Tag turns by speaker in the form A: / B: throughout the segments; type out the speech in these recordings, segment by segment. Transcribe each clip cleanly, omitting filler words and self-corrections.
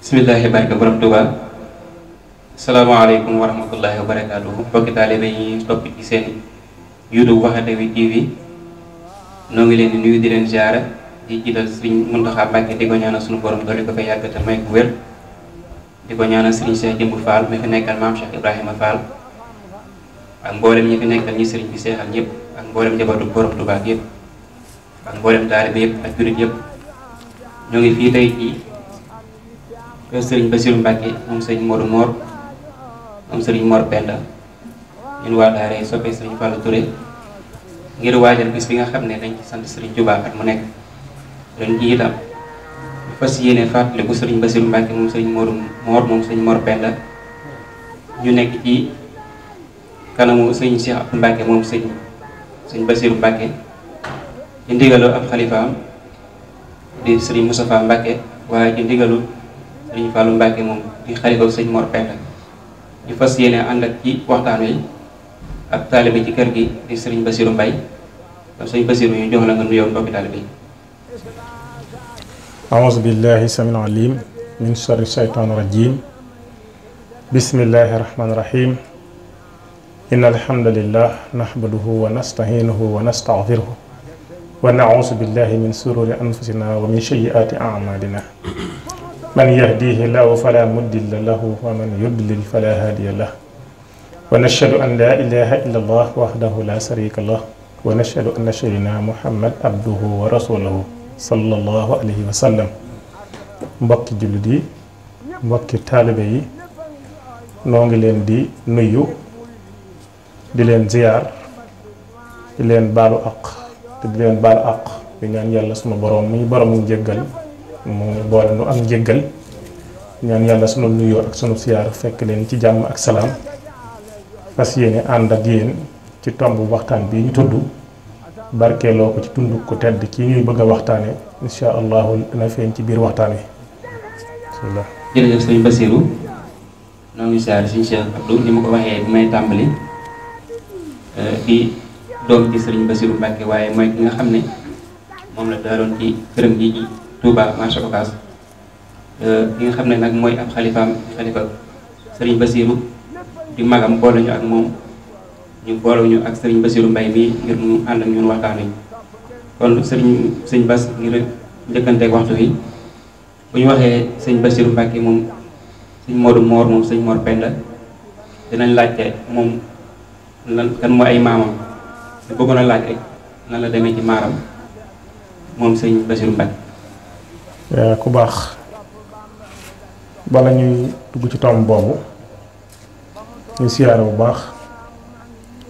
A: bismillahi barke borom Tuuba. Assalamualaikum warahmatullahi wabarakatuh. Mbokki taalibe yi topp ci seen YouTube Waxtawi TV noo ngi leen di nuyu di leen ziara di jiital Sëriñ Muntaxa Mbàkke di ko ñaanal sunu borom doole ko fa yàgg te may ko wér di ko ñaanal Sëriñ Cheikh Jëmb Fall mi fi nekkal maam Cheikh Ibrahima Fall ak mboolem ñi fi nekkal ñi sëriñ bi seexal ñëpp ak mboolem njabootu borom Tuuba yëpp ak mboolem taalibe yëpp ak jurit yëpp ñoo ngi fii tey ci kër Sëriñ Basiru Mbàkke moom Sëriñ Modou Mor moom Sëriñ Mor Penda ñun waa daara soppee Sëriñ Fallou Touré ngir waajal bis bi nga xam ne dañ ci sant Sëriñ Tuuba at mu nekk ren ji itam ñu fas yéene fàttaliku Sëriñ Basiru Mbàkke moom Sëriñ Modou Mor moom Sëriñ Mor Penda ñu nekk ci kanamu Sëriñ Cheikh Abdou Mbàkke moom Sëriñ Basiru Mbàkke ci ndigalu ab xalifaam di Sëriñ Moustapha Mbàkke waaye ci ndigalu Sëriñ Fallou Mbàkke moom di xalifa Sëriñ Mor Penda ñu fas yéene ànd ak ci waxtaan wi ak taalibe ci kër gi di Sëriñ Basiru Mbay kon Sëriñ Basiru ñu jox la nga nuyoo mbokki taalibe yi.
B: A'uuzu billahi samil alim min sharri shaytaani rajim. Bismillahi rahmaani rahim. Innal hamdalillah nahmaduhu wa nasta'inuhu wa nastaghfiruhu wa na'uuzu billahi min sururi anfusina wa min sayyi'ati a'malina. Man yahdihillahu fala mudilla lahu wa man yudlil fala hadiya lahu. Wa nashhadu an la ilaha illallah wahdahu la sharika lahu wa nashhadu anna sayyidina Muhammad abduhu wa rasuluhu sallallahu alayhi wa sallam. Mbokki jullit yi mbokki taalibe yi noo ngi leen di nuyu di leen ziyaar di leen baalu aq te di leen baalu aq di ñaan yàlla sunu borom muy borom mu jéggal mu boole nu am njéggal ñaan yàlla sunu nuyoo ak sunu siyaar fekk leen ci jàmm ak salaam fas yéene ànd ak yéen ci tomb waxtaan bi ñu tudd barkeeloo ko ci tund ko tedd ki ñuy bëgg a waxtaane insha allahu dina feeñ ci biir waxtaan wi bismillah.
A: jërëjëf Sëriñ Basiru noo ngi siyaar Sëriñ Cheikh Abdou ni ma ko waxee bi may tàmbali di doom ci Sëriñ Basiru Mbàkke waaye mooy ki nga xam ne moom la daaloon ci këram gi ci Touba marché Ocass ki nga xam ne nag mooy ab xalifa Sëriñ Basiru di magam boole ñu ak moom ñu boole ñu ak Sëriñ Basiru Mbay mi ngir mu ànd ak ñun waxtaan wi kon sëñ Bas ngir njëkkanteeg waxtu wi bu ñu waxee Sëriñ Basiru Mbàkke moom Sëriñ Modou Mor moom Sëriñ Mor Penda dinañ laajte moom lan kan mooy ay maamam ñu bëggoon a laaj rek nan la demee ci maaram moom Sëriñ Basiru Mbàkke.
B: ku baax bala ñuy dugg ci tomb boobu ñu siyaare bu baax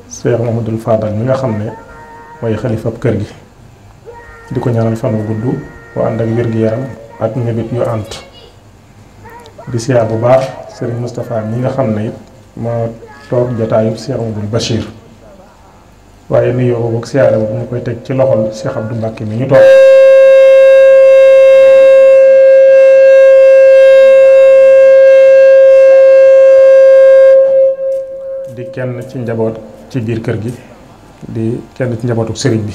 B: Cheikh Mouhamadoul Fadal mi nga xam ne mooy xalifab kër gi di ko ñaanal fan wu gudd bu ànd ak wér-gu-yaram ak ñebit yu ànd di siyaar bu baax Serigne Moustapha mi nga xam ne it moo toog jotaayu Cheikh Mouhamadoul Bachir waaye nuyoo boobu ak siyaare boobu ñu koy teg ci loxol Cheikh Abdou Mbacke mi ñu toog di kenn ci njaboot ci biir kër gi di kenn ci njabootu sëriñ bi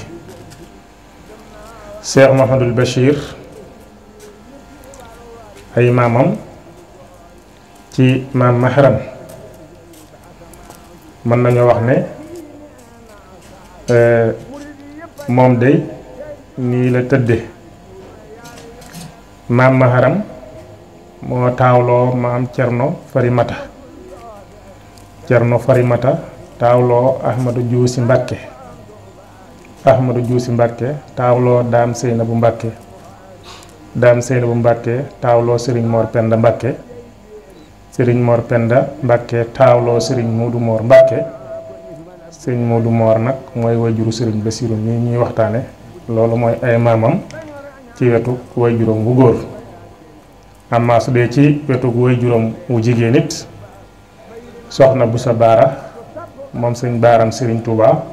B: Cheikh Mouhamadoul Bachir ay maamam ci maam Mahram mën nañoo wax ne moom day nii la tëdde maam Mahram moo taawloo maam Cerno Farimata taawloo Ahmadou Dioussi Mbàkke taawloo Daam Seynabu Mbàkke taawloo Sëriñ Mor Penda Mbàkke taawloo Sëriñ Modou Mor Mbàkke Sëriñ Modou Mor nag mooy wayjuru Sëriñ Basiru mi ñuy waxtaane loolu mooy ay maamam ci wetu wayjuram wu góor amma su dee ci wetu wayjuram wu jigéen it soxna bu sa baara moom sëñ baaram Sëriñ Touba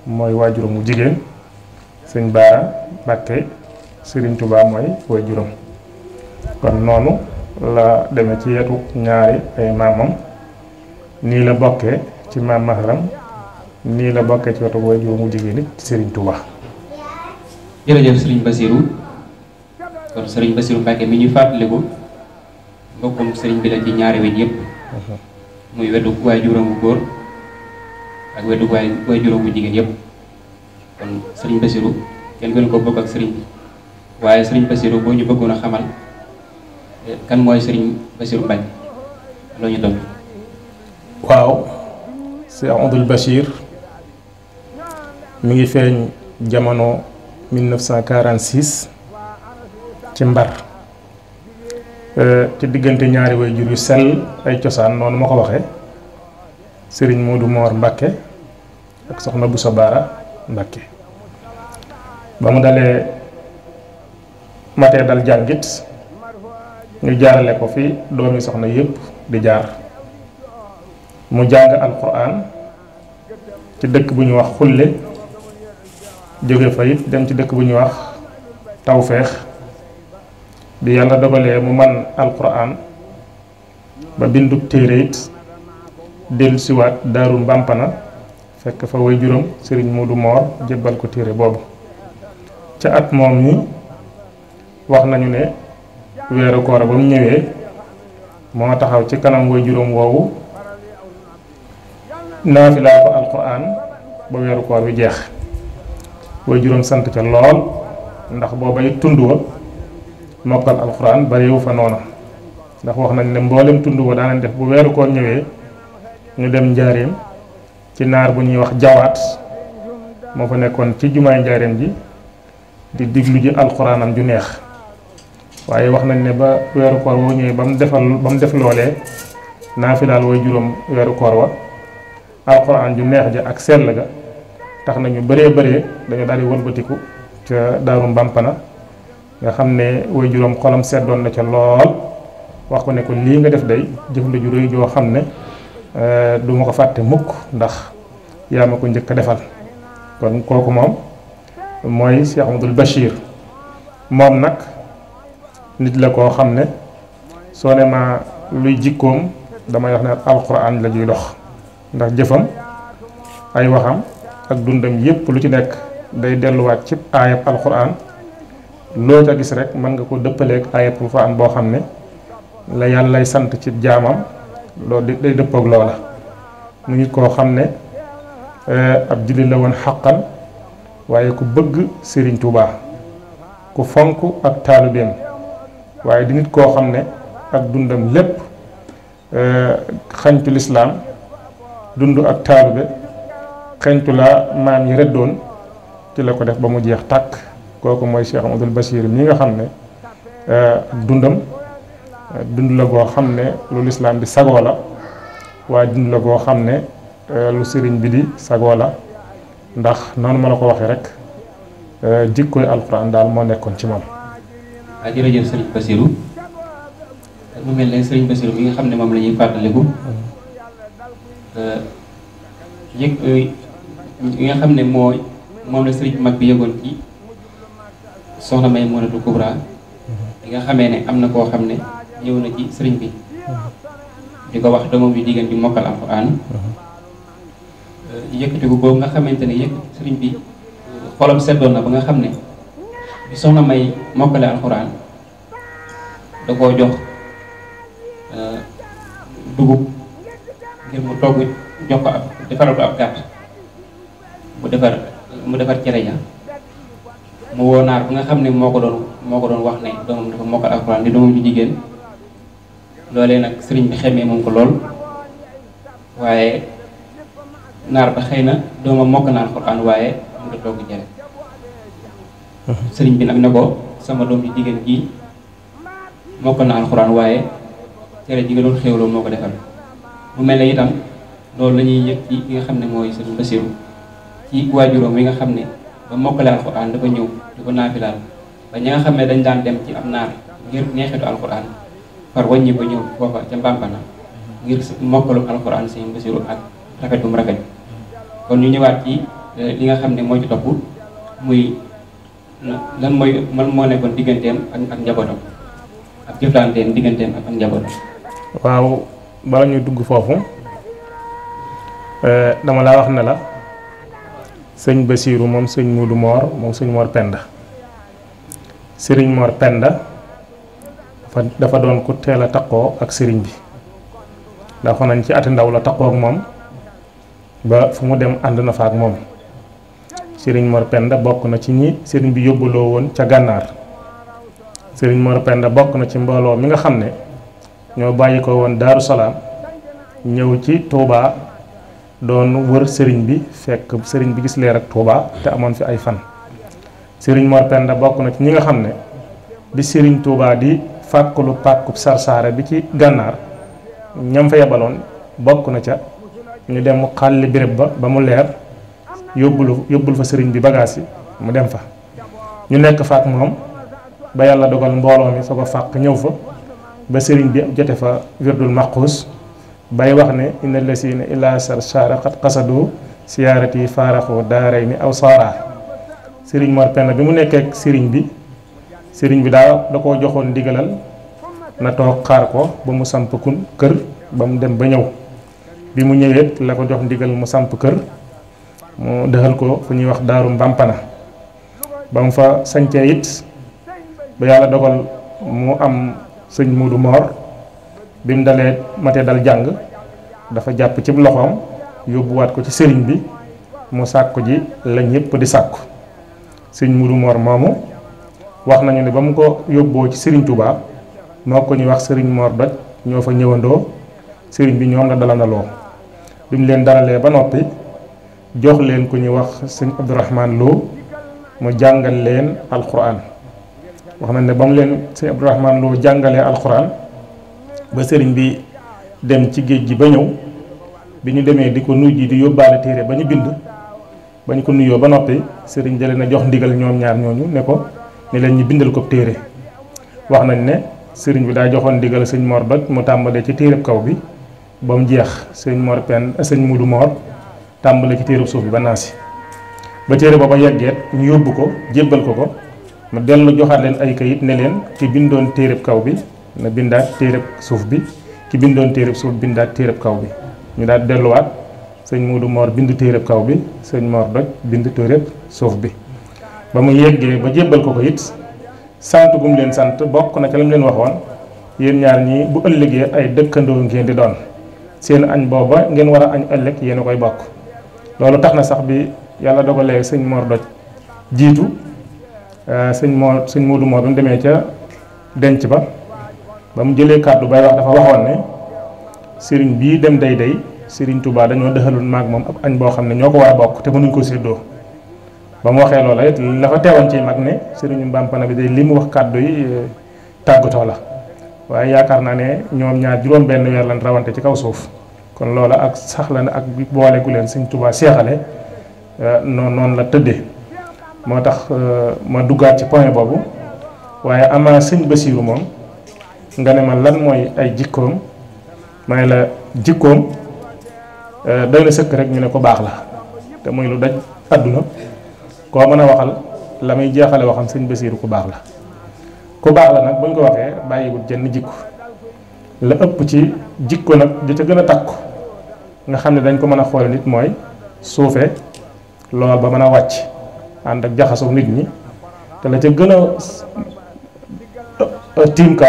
B: mooy waajuram wu jigéen sëñ baara Mbàkke Sëriñ Touba mooy waajuram kon noonu la demee ci yetu ñaari ay maamam nii la bokkee ci maam Mahram nii la bokkee ci wetu waajuram wu jigéen it ci Sëriñ Touba.
A: jërëjëf Sëriñ Basiru kon Sëriñ Basiru Mbàkke mi ñu fàttaliku mbokkum sëriñ bi la ci ñaari wet yëpp muy wetu waajuram bu góor ak wetu waajuram bu jigéen yëpp kon sëriñ Bassirou kenn gën ko bokk ak sëriñ bi waaye sëriñ Bassirou boo ñu bëggoon a xamal kan mooy sëriñ Bassirou Mbacke loo ñu doon.
B: waaw Cheikh Abdoul Bachir mi ngi feeñ jamono 1946 ci Mbar ci diggante ñaari waajur yu sell ay cosaan noonu ma ko waxee sëriñ Modou Mor Mbacke ak soxna Boussa Bara Mbacke ba mu dalee matee dal jàngit ñu jaarale ko fi doomi soxna yépp di jaar mu jàng alquran ci dëkk bu ñuy wax xulle jóge fa it dem ci dëkk bu ñuy wax tawfeex bi yàlla dogalee mu man alquran ba bindub téere it dellu siwaat daaru Mbampana fekk fa way juróom sëriñ Modou Mor jébbal ko téere boobu ca at moom mi wax nañu ne weeru koor ba mu ñëwee moo taxaw ci kanam way juróom woowu naafilaa ko alquran ba weeru koor wi jeex way juróom sant ca lool ndax booba it tund wa mokkal alquran bariwu fa noona ndax wax nañ ne mboolem tund wa daanañ def bu weeru koor ñëwee ñu dem njaareem ci naar bu ñuy wax jawaat moo fa nekkoon ci jumaay njaareem ji di diglu ji alquranam ju neex waaye wax nañ ne ba weeru koor woo ñëwee ba mu def loolee naafilaal way juróom weeru koor wa alquran ju neex ja ak sell ga tax nañu bëree dañu daal di wëlbatiku ca daaru Mbampana nga xam ne way juróom xolam seddoon na ca lool wax ko ne ko lii nga def day jëf la ju rëy joo xam ne du ma ko fàtte mukk ndax yaa ma ko njëkk a defal kon kooku moom mooy Cheikh Abdoul Bachir moom nag nit la koo xam ne soo ne ma luy jikkoom damay wax ne alquran la juy dox ndax jëfam ay waxam ak dundam yépp lu ci nekk day delluwaat ci aayab alquran loo ca gis rek mën nga ko dëppaleeg aayab alquran boo xam ne la yàlla lay sant ci jaamam loolu day dëppoog loola mu nit koo xam ne ab jullit la woon xaqan waaye ku bëgg Serigne Touba ku fonk ak taalibeem waaye di nit koo xam ne ak dundam lépp xañtu lislaam dund ak taalibe xañtu la maam yi rëddoon ci la ko def ba mu jeex tàkk kooku mooy Cheikh Abdoul Bachir mi nga xam ne dundam dund la goo xam ne lu lislaam di sagoo la waaye dund la goo xam ne lu sëriñ bi di sagoo la ndax noonu ma la ko waxee rek jikkooy alxuraan daal moo nekkoon ci moom.
A: waaw jërëjëf sëriñ Bassirou mu mel ne sëriñ Bassirou mi nga xam ne moom la ñuy fàttaliku yëg yi nga xam ne moom la sëriñ mag bi yëgoon ci soxna Maymunatu Kubra yi nga xamee ne am na koo xam ne ñëw na ci sëriñ bi di ko wax doomam yu jigéen di mokkal alxuraan yëkkatiku boobu nga xamante ne sëriñ bi xolam seddoon na ba nga xam ne bi soxna May mokkale alxuraan da koo jox dugub ngir mu togg jox ko ab defaral ko ab gàtt mu defar cere ja mu woo naar bi nga xam ne moo ko doon wax ne doomam dafa mokkal alxuraan di doomam ju jigéen loolee nag sëriñ bi xemee moom ko lool waaye naar ba xëy na doomam mokk na alxuraan waaye mu nga togg cere sëriñ bi nag ne ko sama doom ju jigéen ji mokk na alxuraan waaye cere ji nga doon xéwloo moo ko defal mu mel ne itam loolu la ñuy yëg ci ki nga xam ne mooy sëriñ Bassirou ci waajuróom wi nga xam ne ba mokkale alxuraan dafa ñëw di ko naafilaal ba ñi nga xam ne dañ daan dem ci am naar ngir neexitu alxuraan par wàññi ba ñëw foofa ca Mbampana ngir mokkalu alxuraan sëriñ Bassirou ak rafet bu mu rafet kon ñu ñëwaat ci li nga xam ne moo ci topp muy lan moo nekkoon digganteem ak njabootam ak jëflanteem digganteem ak njabootam.
B: waaw bala ñuy dugg foofu dama laa wax ne la sëñ Bassirou moom sëñ Modou Mor moom sëñ Mor Penda sëriñ Mor Penda dafa doon ku teel a taqoo ak sëriñ bi ndax nañ ci ati ndaw la taqoo ak moom ba fu mu dem ànd na fa ak moom. sëriñ Mor Penda bokk na ci ñi sëriñ bi yóbbuloo woon ca gànnaar sëriñ Mor Penda bokk na ci mbooloo mi nga xam ne ñoo bàyyi ko woon Daaru Salaam ñëw ci Touba doon wër sëriñ bi fekk sëriñ bi gis leer ak Touba te amoon fi ay fan. sëriñ Mor Penda bokk na ci ñi nga xam ne bi sëriñ Touba di fàkkulu pàkkub Sarsaara bi ci gànnaar ñam fa yebaloon bokk na ca ñu dem mu xàlli béréb ba mu leer yóbbul fa sëriñ bi bagage yi mu dem fa ñu nekk fa ak moom ba yàlla dogal mbooloo mi fa ko fàq ñëw fa ba sëriñ bi jote fa wirdul maquus bay wax ne inna lasina ila Sarsaara qad qasadu siyaarati faaraxu daaray ni aw saara. sëriñ Mor Penda bi mu nekkee ak sëriñ bi da koo joxoon ndigalal na toog xaar ko ba mu samp kër ba mu dem ba ñëw bi mu ñëwee la ko jox ndigal mu samp kër mu dëxal ko fu ñuy wax daaru Mbampana ba mu fa sañcee it ba yàlla dogal mu am sëñ Muudu Moor bi mu dalee matee dal jàng dafa jàpp ci loxoom yóbbuwaat ko ci sëriñ bi mu sàkku ji la ñëpp di sàkku. sëñ Muudu Moor moomu wax nañu ne ba mu ko yóbboo ci sëriñ Touba moo ko ñuy wax sëriñ Mor Doj ñoo fa ñëwandoo sëriñ bi ñoom la dalandaloo bi mu leen dalalee ba noppi jox leen ku ñuy wax sëñ Abdourahman Lo mu jàngal leen alquran wax nañ ne ba mu leen sëñ Abdourahman Lo jàngalee alquran ba sëriñ bi dem ci géej gi ba ñëw bi ñu demee di ko nuyu di yóbbaale téere ba ñu bind ba ñu ko nuyoo ba noppi sëriñ jëlee na jox ndigal ñoom ñaar ñooñu ne ko ne leen ñu bindal ko téere wax nañ ne sëriñ bi daa joxoon ndigal sëñ Mor Doj mu tàmbalee ci téereb kaw bi ba mu jeex sëñ Muudu Moor tàmbale ci téereb suuf bi ba naasi ba téere booba yeggeet ñu yóbbu ko jébbal ko mu dellu joxaat leen ay kayit ne leen ki bindoon téereb kaw bi na bindaat téereb suuf bi ki bindoon téereb suuf bindaat téereb kaw bi ñu daal delluwaat sëñ Muudu Moor bind téereb kaw bi sëñ Mor Doj bind téereb suuf bi ba mu yeggee ba jébbal ko it sant gum leen sant bokk na ca lam leen waxoon yéen ñaar ñi bu ëllëgee ay dëkkandoo ngeen di doon seen añ booba ngeen war a añ ëllëg yéen a koy bokk. loolu tax na sax bi yàlla dogalee sëñ Mor Doj jiitu sëñ Muudu Moor bi mu demee ca denc ba mu jëlee kàddu bay wax dafa waxoon ne sëriñ bii dem day sëriñ Touba dañoo dëxalul maag moom ab añ boo xam ne ñoo ko war a bokk te mënuñ ko séddoo. ba mu waxee loola it la fa teewoon ci mag ne sëriñu Mbampana bi day li mu wax kàddu yi tàggatoo la waaye yaakaar naa ne ñoom ñaar juróom-benn weer lan rawante ci kaw suuf kon loola ak sax la ak boole gu leen sëñ Touba seexale noonu la tëddee moo tax ma duggaat ci point boobu waaye amaa sëñ Basiiru moom nga ne ma lan mooy ay jikkoom may la jikkoom doy na sëkk rek ñu ne ko baax la te muy lu daj àdduna koo mën a waxal la muy jeexale waxam sëñ Basiiru ku baax la nag buñ ko waxee bàyyiwut jenn jikko la ëpp ci jikko nag di ca gën a takku nga xam ne dañ ko mën a xoole nit mooy suufe lool ba mën a wàcc ànd ak jaxasoo nit ñi te la ca gën a tiim kaw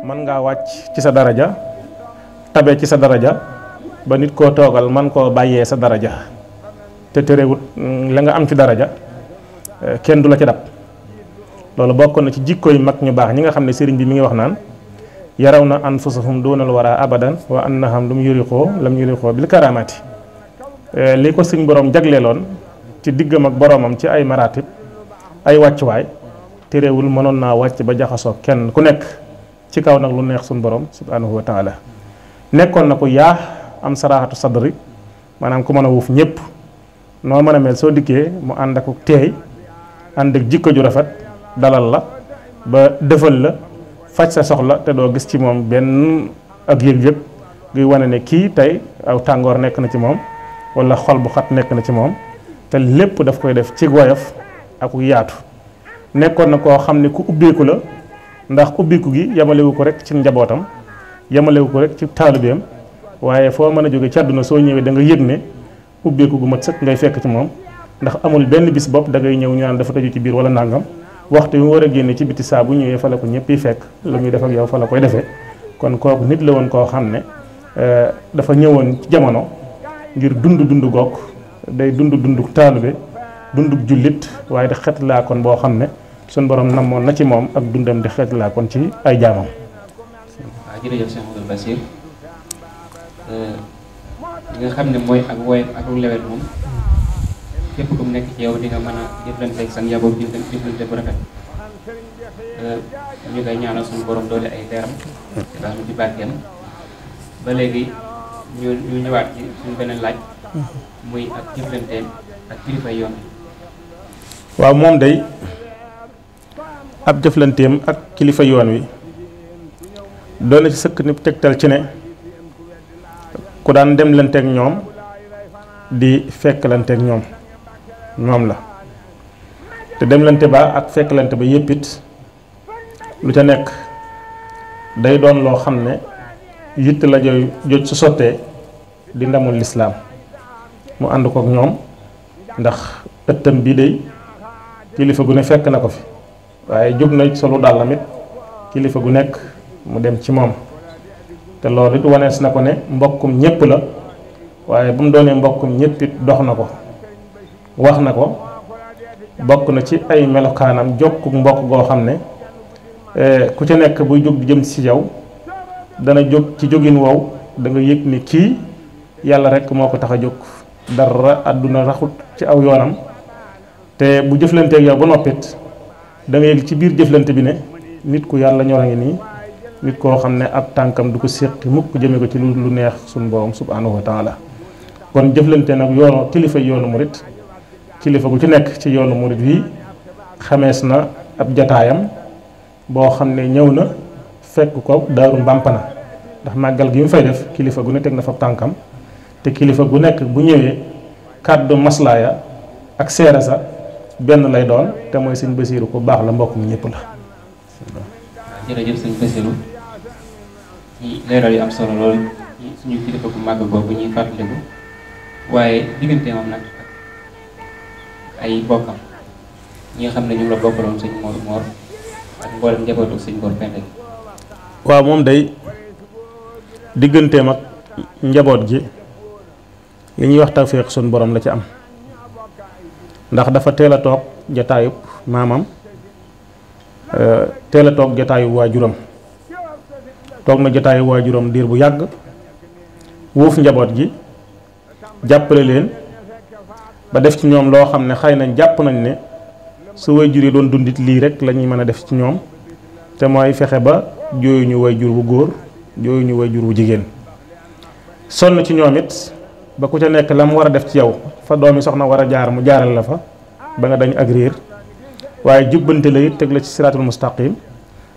B: mën ngaa wàcc ci sa daraja tabe ci sa daraja ba nit koo toogal man koo bàyyee sa daraja te terewut la nga am ci daraja kenn du la ci dab loolu bokk na ci jikko yu mag ñu baax ñi nga xam ne sëriñ bi mi ngi wax naan yaraw na anfusahum doonal wara abadan wa annahum lam yuriqoo bil karamati li ko suñ borom jagleeloon ci diggam ak boromam ci ay maratib ay wàccuwaay terewul mënoon naa wàcc ba jaxasoo kenn ku nekk ci kaw nag lu neex suñ borom subhanahu wa taala nekkoon na ko yaa am saraxatu sadri maanaam ku mën a wuuf ñëpp noo mën a mel soo dikkee mu ànd ak teey ànd ak jikko ju rafet dalal la ba defal la faj sa soxla te doo gis ci moom benn ak yëg-yëg guy wane ne kii tey aw tàngoor nekk na ci moom wala xol bu xat nekk na ci moom te lépp daf koy def ci woyof ak yaatu nekkoon na koo xam ne ku ubbeeku la ndax ubbeeku gi yamalewu ko rek ci njabootam yamalewu ko rek ci taalibeem waaye foo mën a jóge ci àdduna soo ñëwee da nga yëg ne ubbeeku gu mat sëkk ngay fekk ci moom ndax amul benn bis bopp da ngay ñëw ñu naan dafa tëju ci biir wala nangam waxtu yu mu war a génne ci biti saa bu ñëwee fa la ko ñëpp yi fekk lu muy def ak yow fa la koy defee kon kooku nit la woon koo xam ne dafa ñëwoon ci jamono ngir dund goog day dund taalibe dund jullit waaye di xet laa kon boo xam ne suñ borom namoon na ci moom ak dundam di xet laa kon ci ay jaamam.
A: waaw jërëjëf Cheikh Abdoul Bachir li nga xam ne mooy ak woy ak lewet moom képp ku mu nekk ci yow di nga mën a jëflanteeg sa njaboot jëflante bu rafet ñu koy ñaanal suñu borom doole ay leeram daal ci barkeem ba léegi ñu ñëwaat ci suñu beneen laaj muy ak jëflanteem ak kilifa yoon bi.
B: waaw moom day ab jëflanteem ak kilifa yoon wi doon na ci sëkk ni tegtal ci ne ku daan demlanteeg ñoom di fekklanteeg ñoom la te demlante ba ak fekklante ba yépp it lu ca nekk day doon loo xam ne yitt la joj su sottee di ndamul lislaam mu ànd kook ñoom ndax ëttam bii day kilifa gu ne fekk na ko fi waaye jóg na solu dàllam it kilifa gu nekk mu dem ci moom te loolu it wanees na ko ne mbokkum ñépp la waaye bu mu doonee mbokkum ñépp it dox na ko wax na ko bokk na ci ay melokaanam jokku mbokk goo xam ne ku ca nekk buy jóg di jëm ci yow dana jóg ci jógin wow da nga yëg ni kii yàlla rekk moo ko tax a jóg dara àdduna raxut ci aw yoonam te bu jëflanteeg yow ba noppit da nga yëg ci biir jëflante bi ne nit ku yàlla ñor a ngi nii nit koo xam ne ab tànkam du ko séqi mukk jëme ko ci lu neex suñu borom subhanahu wa taala kon jëflante nag yoonu kilifa yoonu murit kilifa gu ci nekk ci yoonu murit wi xamees na ab jataayam boo xam ne ñëw na fekk ko daaru Mbampana ndax màggal gi mu fay def kilifa gu ne teg na fa tànkam te kilifa gu nekk bu ñëwee kàddu maslaaya ak seere sa benn lay doon te mooy sëñ Basiiru ku baax la mbokkum ñëpp la.
A: jërëjëf sëñ Basiiru ci leeral yu am solo lool ci suñu kilifa gu màgg boobu ñuy fàttaliku waaye diggante moom nag ay bokkam ñi nga xam ne ñu la bokkaloon sëñ Mor ak mboolem njabootu sëñ Mor Penda gi.
B: waaw moom day digganteem ak njaboot gi li ñuy wax tawfeex suñu borom la ci am ndax dafa teel a toog jataayub maamam teel a toog jataayu waajuram toog na jataayu waajuram diir bu yàgg wuuf njaboot gi jàppale leen ba def ci ñoom loo xam ne xëy na jàpp nañ ne su waajur yi doon dundit lii rek la ñuy mën a def ci ñoom te mooy fexe ba jooyuñu waajur bu góor jooyuñu waajur bu jigéen sonn ci ñoom it ba ku ca nekk la mu war a def ci yow fa doomi soxna war a jaar mu jaaral la fa ba nga dañ ak réer waaye jubbante la it teg la ci siraatul mustaqim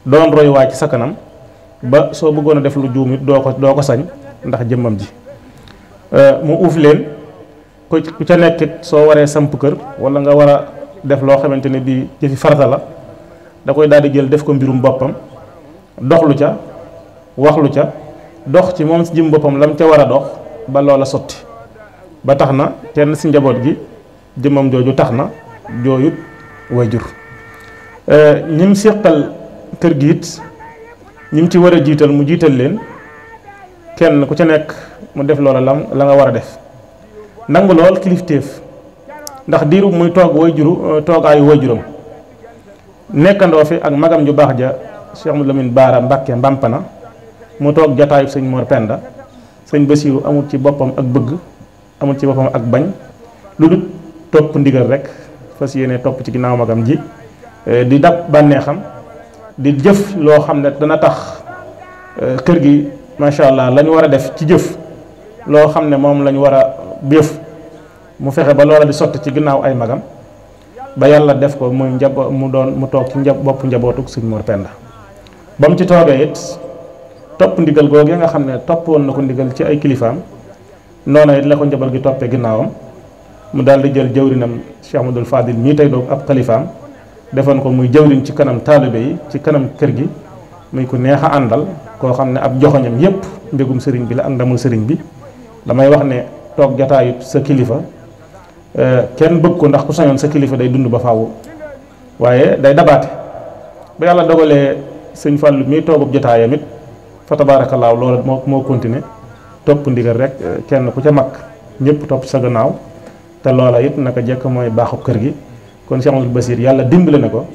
B: doon roy waa ci sa kanam ba soo bëggoon a def lu juum it doo ko sañ ndax jëmmam ji mu uuf leen ku ca nekkit soo waree samp kër wala nga war a def loo xamante ne bii jëfi farata la da koy daal di jël def ko mbirum boppam doxlu ca waxlu ca dox ci moom si jëm boppam lam ca war a dox ba loola sotti ba tax na kenn si njaboot gi jëmmam jooju tax na jooyut waajur ñim séqal kër gi it ñim ci war a jiital mu jiital leen kenn ku ca nekk mu def loola la nga war a def nangu lool kilifteef ndax diiru muy toog toogaayu waajuram nekkandoo fi ak magam ju baax ja Cheikh Mouhamadou Lamine Bara Mbàkke Mbampana mu toog jataayu sëñ Mor Penda sëñ Basiiru amul ci boppam ak bëgg amul ci boppam ak bañ lu dul topp ndigal rek fas yéene topp ci ginnaaw magam ji di dab bànneexam di jëf loo xam ne dana tax kër gi macha allah lañu war a def ci jëf loo xam ne moom lañu war a jëf mu fexe ba loola di sotti ci ginnaaw ay magam ba yàlla def ko muy mu toog ci bopp njabootuk sëñ Mor Penda ba mu ci toogee it topp ndigal googee nga xam ne topp woon na ko ndigal ci ay kilifaam noona it la ko njaboot gi toppee ginnaawam mu daal di jël jawrinam Cheikh Ahmadul Fadil mii tey doog ab xalifaam defoon ko muy jawrin ci kanam taalibe yi ci kanam kër gi muy ku neex a àndal koo xam ne ab joxoñam yépp mbégum sëriñ bi la ak ndamul sëriñ bi damay wax ne toog jataayu sa kilifa kenn bëgg ko ndax ku sañoon sa kilifa day dund ba faawu waaye day dabaate ba yàlla dogalee sëñ Fallou mi toogub jotaayam it fa tabaarakallaahu loolu moo continué topp ndigal rek kenn ku ca mag ñëpp topp sa gannaaw te loola it naka jekk mooy baaxu kër gi kon Cheikh Amadou Bassir yàlla dimbale na ko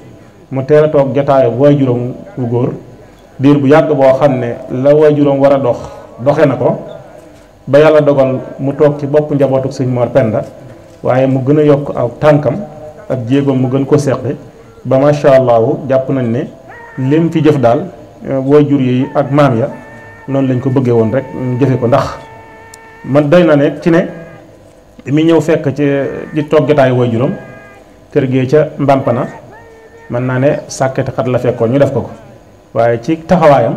B: mu teel a toog jotaayu waajuram wu góor diir bu yàgg boo xam ne la waajuram war a doxe na ko ba yàlla dogal mu toog ci bopp njabootuk sëñ Mor Penda waaye mu gën a yokk aw tànkam ak jéegoom mu gën ko seqi ba macha allah jàpp nañ ne lim fi jëf daal waajur yi ak maam ya noonu lañ ko bëggee woon rek ñu jëfe ko ndax man doy na ne ci ne mi ñëw fekk ci toog jotaayu waajuram kër gee ca Mbampana mën naa ne sàkketi xat la fekkoon ñu def ko waaye ci taxawaayam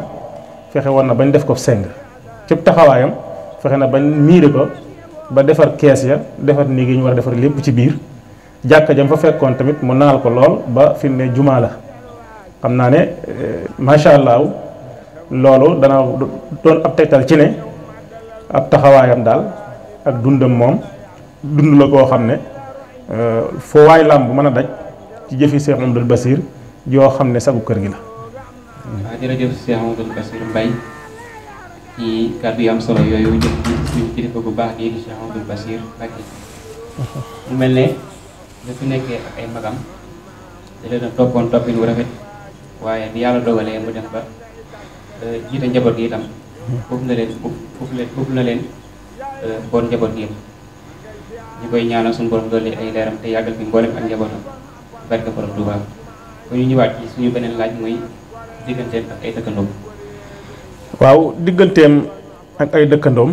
B: fexe woon na bañ def ko seng ci taxawaayam fexe na bañ miire ko ba defar kees ya defar néeg yi ñu war a defar lépp ci biir jàkka jam fa fekkoon tamit mu naal ko lool ba fi ne jumaa la xam naa ne macha allah loolu dana doon ab tegtal ci ne ab taxawaayam daal ak dundam moom dund la koo xam ne foo waay làmb mën a daj ci jëfi Cheikh Amadou Bassir yoo xam ne sagu kër gi la.
A: waaw jërëjëf Cheikh Amadou Bassir Mbaye ci kàddu yi am solo yooyu jëm ci suñu kilifa bu baax gi di Cheikh Amadou Bassir Mbacké mu mel ne dafa nekkee ak ay magam da leen a toppoon toppin wu rafet waaye bi yàlla dogalee mu dem ba jiite njaboot gi itam foofu na leen boon njaboot gi yëpp ñu koy ñaanal suñu borom dolli ay leeram te yàggal fi mboolem ak njabootam barke borom Tuubaa ko ñu ñëwaat ci suñu beneen laaj muy digganteem ak ay dëkkandoom.
B: waaw digganteem ak ay dëkkandoom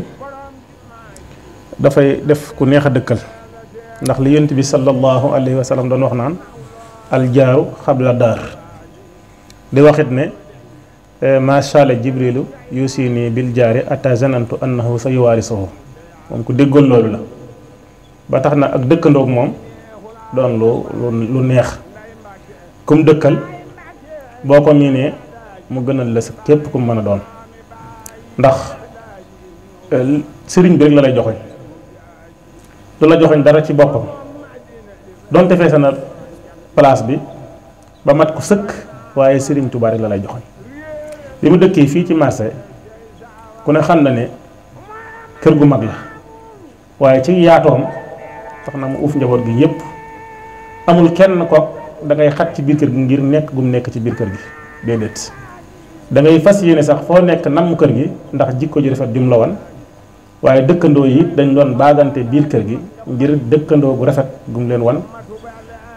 B: dafay def ku neex a dëkkal ndax li yonent bi sallallahu alayhi wa sallam doon wax naan aljaaru xabla daar di waxit ne macha allah jibrilu yusini bil jaari ata zanantu annahu sa yuwaarisuhu moom ku déggoon loolu la ba tax na ak dëkkandoog moom doon lu neex kum dëkkal boo ko miinee mu gënal la sa képp ku mën a doon ndax sëriñ bi rek la lay joxoñ du la joxoñ dara ci boppam donte feese na place bi ba mat ko sëkk waaye sëriñ Tuubaa rek la lay joxoñ bi mu dëkkee fii ci marché ku ne xam na ne kër gu mag la waaye ci yaatoom tax na mu uuf njaboot gi yépp amul kenn ko da ngay xat ci biir kër gi ngir nekk gum nekk ci biir kër gi déedéet da ngay fas yéene sax foo nekk namm kër gi ndax jikko ju rafet jum la wan waaye dëkkandoo yi dañ doon baagante biir kër gi ngir dëkkandoo gu rafet gum leen wan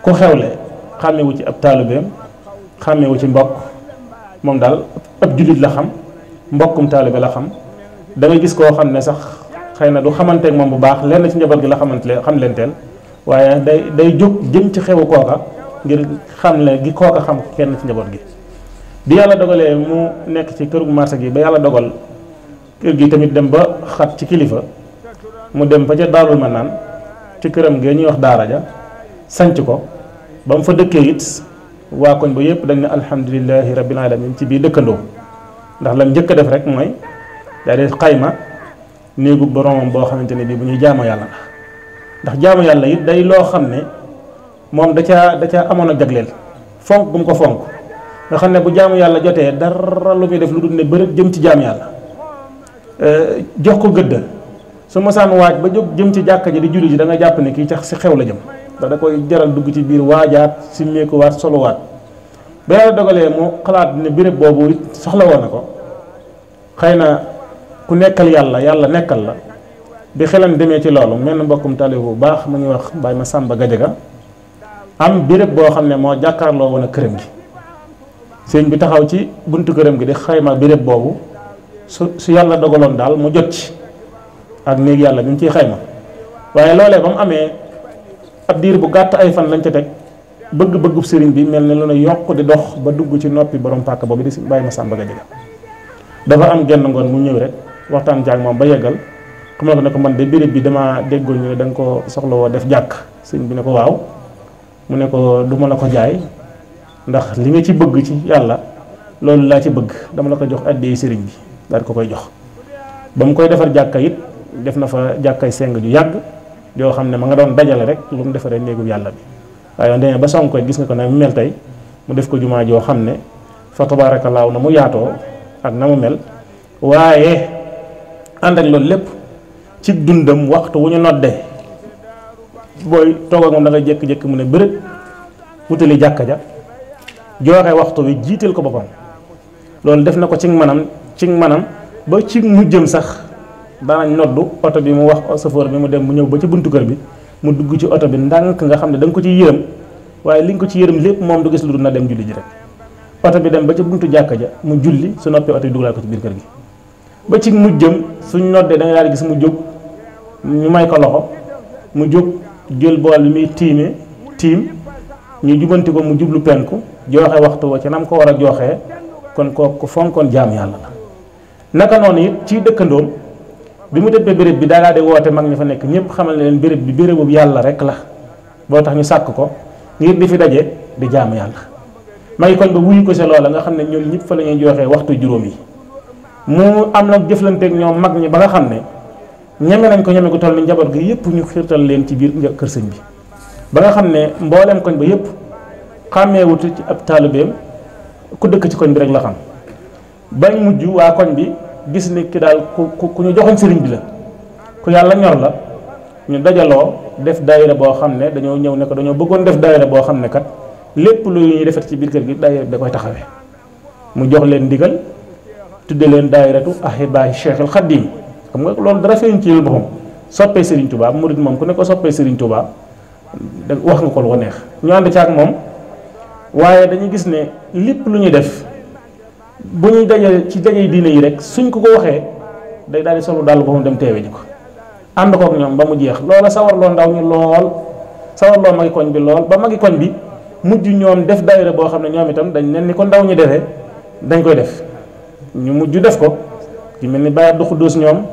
B: ku xewle xàmmewu ci ab taalibeem xàmmewu ci mbokk moom daal ab jullit la xam mbokkum taalibe la xam da ngay gis koo xam ne sax xëy na du xamanteek moom bu baax lenn ci njaboot gi la xam leen teel waaye day jóg jëm ci xewu kooka ngir xamle gi kooka xam kenn ci njaboot gi bi yàlla dogalee mu nekk ci kër gu marché gi ba yàlla dogal kër gi tamit dem ba xat ci kilifa mu dem fa ca Daarul Manaan ci këram gee ñuy wax daara ja sanc ko ba mu fa dëkkee it waa koñ ba yëpp dañ ne alhamdulilahi rabbil alamin ci biir dëkkandoo ndax lam njëkk a def rek mooy daa di xayma néegu boromam boo xamante ne bii bu ñuy jaamu yàlla la ndax jaamu yàlla it day loo xam ne moom da caa amoon a jagleel fonk bu mu ko fonk nga xam ne bu jaamu yàlla jotee dara lu muy def lu dul ne bërët jëm ci jaamu yàlla jox ko gëdd su ma saan waaj ba jóg jëm ci jàkka ji di julli ji da nga jàpp ne kii cax si xew la jëm ndax da koy jaral dugg ci biir waajaat simmeekuwaat solowaat ba yàlla dogalee mu xalaat ne béréb boobu it soxla woon na ko xëy na ku nekkal yàlla nekkal la bi xelam demee ci loolu mel na mbokkum tali bu baax mu ngi wax Baye Massamba Gadiaga am béréb boo xam ne moo jàkkaarloo woon a këram gi sëñ bi taxaw ci buntu këram gi di xayma béréb boobu su yàlla dogaloon daal mu jot ci ak néeg yàlla bi mu ciy xayma waaye loolee ba mu amee ab diir bu gàtt ay fan lañ ca teg bëgg-bëggub sëriñ bi mel ne lu ne yokk di dox ba dugg ci noppi borom pàkk boobu di Baye Massamba Gadiaga dafa am genn ngoon mu ñëw rek waxtaan jaag moom ba yeggal xamal ko ne ko man de béréb bi dama déggoon ñu ne da nga ko soxla woo def jàkk sëñ bi ne ko waaw mu ne ko du ma la ko jaay ndax li nga ci bëgg ci yàlla loolu laa ci bëgg dama la ko jox addee sëriñ bi daal ko koy jox ba mu koy defar jàkka it def na fa jàkkay seng ju yàgg joo xam ne ma nga doon dajale rek lu mu defaree néegu yàlla bi waaye yoon demee ba song koy gis nga ko ne mu mel tey mu def ko jumaa joo xam ne fa tabaarakallaahu na mu yaatoo ak na mu mel waaye ànd ak loolu lépp ci dundam waxtu wu ñu noddee booy toog ak moom da nga jékki-jékki mu ne bërëb wutali jàkka ja joxe waxtu wi jiiteel ko boppam loolu def na ko ci manam ba ci mujjëm sax danañ noddu oto bi mu wax chauffeur bi mu dem mu ñëw ba ci buntu kër bi mu dugg ci oto bi ndànk nga xam ne da nga ko ci yërëm waaye li nga ko ci yërëm lépp moom du gis lu dul na dem julli ji rek oto bi dem ba ci buntu jàkka ja mu julli su noppee oto bi dugalaat ko ci biir kër gi ba ci mujjëm suñ noddee da nga daal di gis mu jóg ñu may ko loxo mu jóg jël bool bi muy tiim ñu jubanti ko mu jublu penku joxe waxtu wa ci nam ko war a joxee kon kooku fonkoon jaam yàlla la naka noonu it ci dëkkandoom bi mu dëppee béréb bi daa di woote mag ñi fa nekk ñëpp xamal ne leen béréb bi bérébu yàlla rek la boo tax ñu sàkk ko ngir di fi daje di jaamu yàlla magi koñ ba wuyu ko si loola nga xam ne ñoom ñëpp fa la ñuy joxee waxtu juróom yi mu am nag jëflanteeg ñoom mag ñi ba nga xam ne ñeme nañ ko ñeme gu toll ni njaboot gi yëpp ñu xiirtal leen ci biir kër sëñ bi ba nga xam ne mboolem koñ ba yëpp xàmmeewut ci ab taalibeem ku dëkk ci koñ bi rek la xam bañ mujj waa koñ bi gis ni ki daal ku ñu joxoñ sëriñ bi la ku yàlla ñor la ñu dajaloo def daayira boo xam ne dañoo ñëw ne ko dañoo bëggoon def daayira boo xam ne kat lépp lu ñuy defet ci biir kër gi daayira da koy taxawee mu jox leen ndigal tudde leen daayiratu ahibaahi Cheikhul Khadim xam nga loolu dara feeñ ci boppam soppee Serigne Touba murid moom ku ne ko soppee Serigne Touba wax nga ko lu ko neex ñu ànd ci ak moom waaye dañuy gis ne lépp lu ñuy def bu ñuy daje ci daje diine yi rek suñ ko waxee day daal di solu dàll boppam dem teewe ji ko ànd kook ñoom ba mu jeex loola sawarloo ndaw ñu lool sawarloo magi koñ bi lool ba magi koñ bi mujj ñoom def daayira boo xam ne ñoom itam dañ nen ni ko ndaw ñi defee dañ koy def ñu mujj def ko ki mel ni Baye Abdou Khoudous ñoom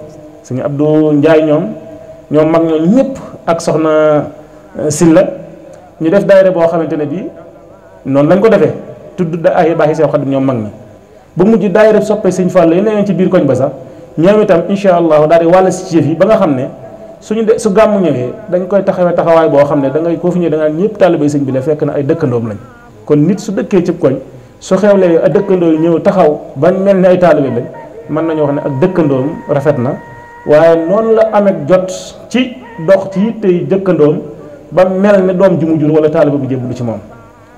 B: suñu Abdou Ndiaye ñoom mag ñoom ñëpp ak soxna Silla ñu def daayira boo xamante ne bii noonu lañ ko defee tudd ay baaxi Seex Xaadim ñoom mag ñi ba mujj daayira soppee Sëñ Fall yi nee ci biir koñ ba sax ñoom itam incha allah daal di wàll si jëf yi ba nga xam ne su gàmmu ñëwee dañ koy taxawaay boo xam ne da ngay koo fi ñëwee da nga ñëpp taalibay sëñ bi la fekk na ay dëkkandoom lañ kon nit su dëkkee ci koñ su xewlee ay dëkkandoo yi ñëw taxaw bañ mel ni ay taalibe lañ mën nañu wax ne ak dëkkandoom rafet na waaye noonu la amee jot ci dox ci yitte yi dëkkandoom ba mel ni doom ji mu jur wala taalibe bu jébbalu ci moom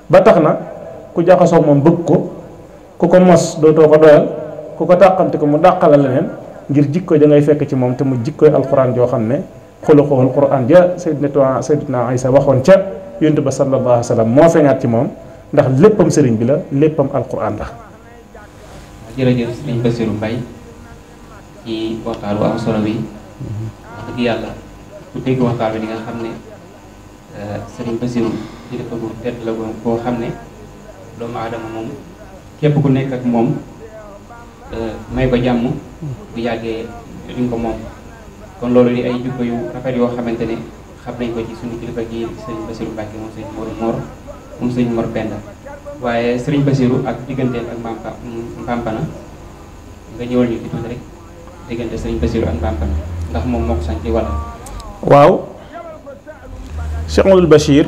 B: ba tax na ku jaxasoo moom bëgg ko ku ko mos dootoo ko doyal ku ko tàqamte ko mu dàqala leneen ngir jikko ja ngay fekk ci moom te mu jikkoy alquran joo xam ne xuluqul alquran ja sayyidatuna Aysa waxoon ca yonent ba sallallahu alayhi wa sallam moo feeñaat ci moom ndax léppam sëriñ bi la léppam alquran la.
A: jërëjëf sëriñ Bassirou Mbaye ci waxtaan bu am solo bi wax dëgg yàlla ku dégg waxtaan bi di nga xam ne sëriñ Bassirou ci dafa bu tedd la koo xam ne doomu aadama moom képp ku nekk ak moom may ko jàmm bu yàggee duñ ko moom kon loolu di ay jikko yu rafet yoo xamante ne xam nañ ko ci suñu kilifa gi sëriñ Bassirou Mbacke moom sëriñ Mor moom sëriñ Mor Penda waaye sëriñ Bassirou ak digganteem ak Mbampana nga ñëwal ñu ci tuuti rek diggante sëriñ Bassirou ak Mbampana ndax moom moo ko sañ ci wala.
B: waaw Cheikh Amadou Bachir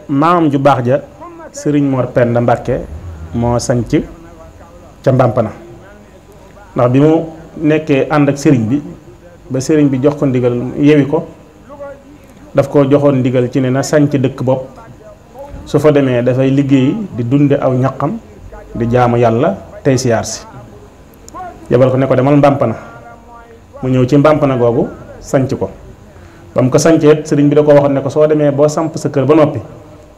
B: maam ju baax ja sëriñ Mor Penda Mbacke moo sañc ca Mbampana ndax bi mu nekkee ànd ak sëriñ bi ba sëriñ bi jox ko ndigal yewi ko daf ko joxoon ndigal ci ne na sañc dëkk bopp su fa demee dafay liggéey di dunde aw ñaqam di jaamu yàlla tey siyaar si yebal ko ne ko demal Mbampana mu ñëw ci Mbampana googu sañc ko ba mu ko sañceet sëriñ bi da ko waxoon ne ko soo demee boo samp sa kër ba noppi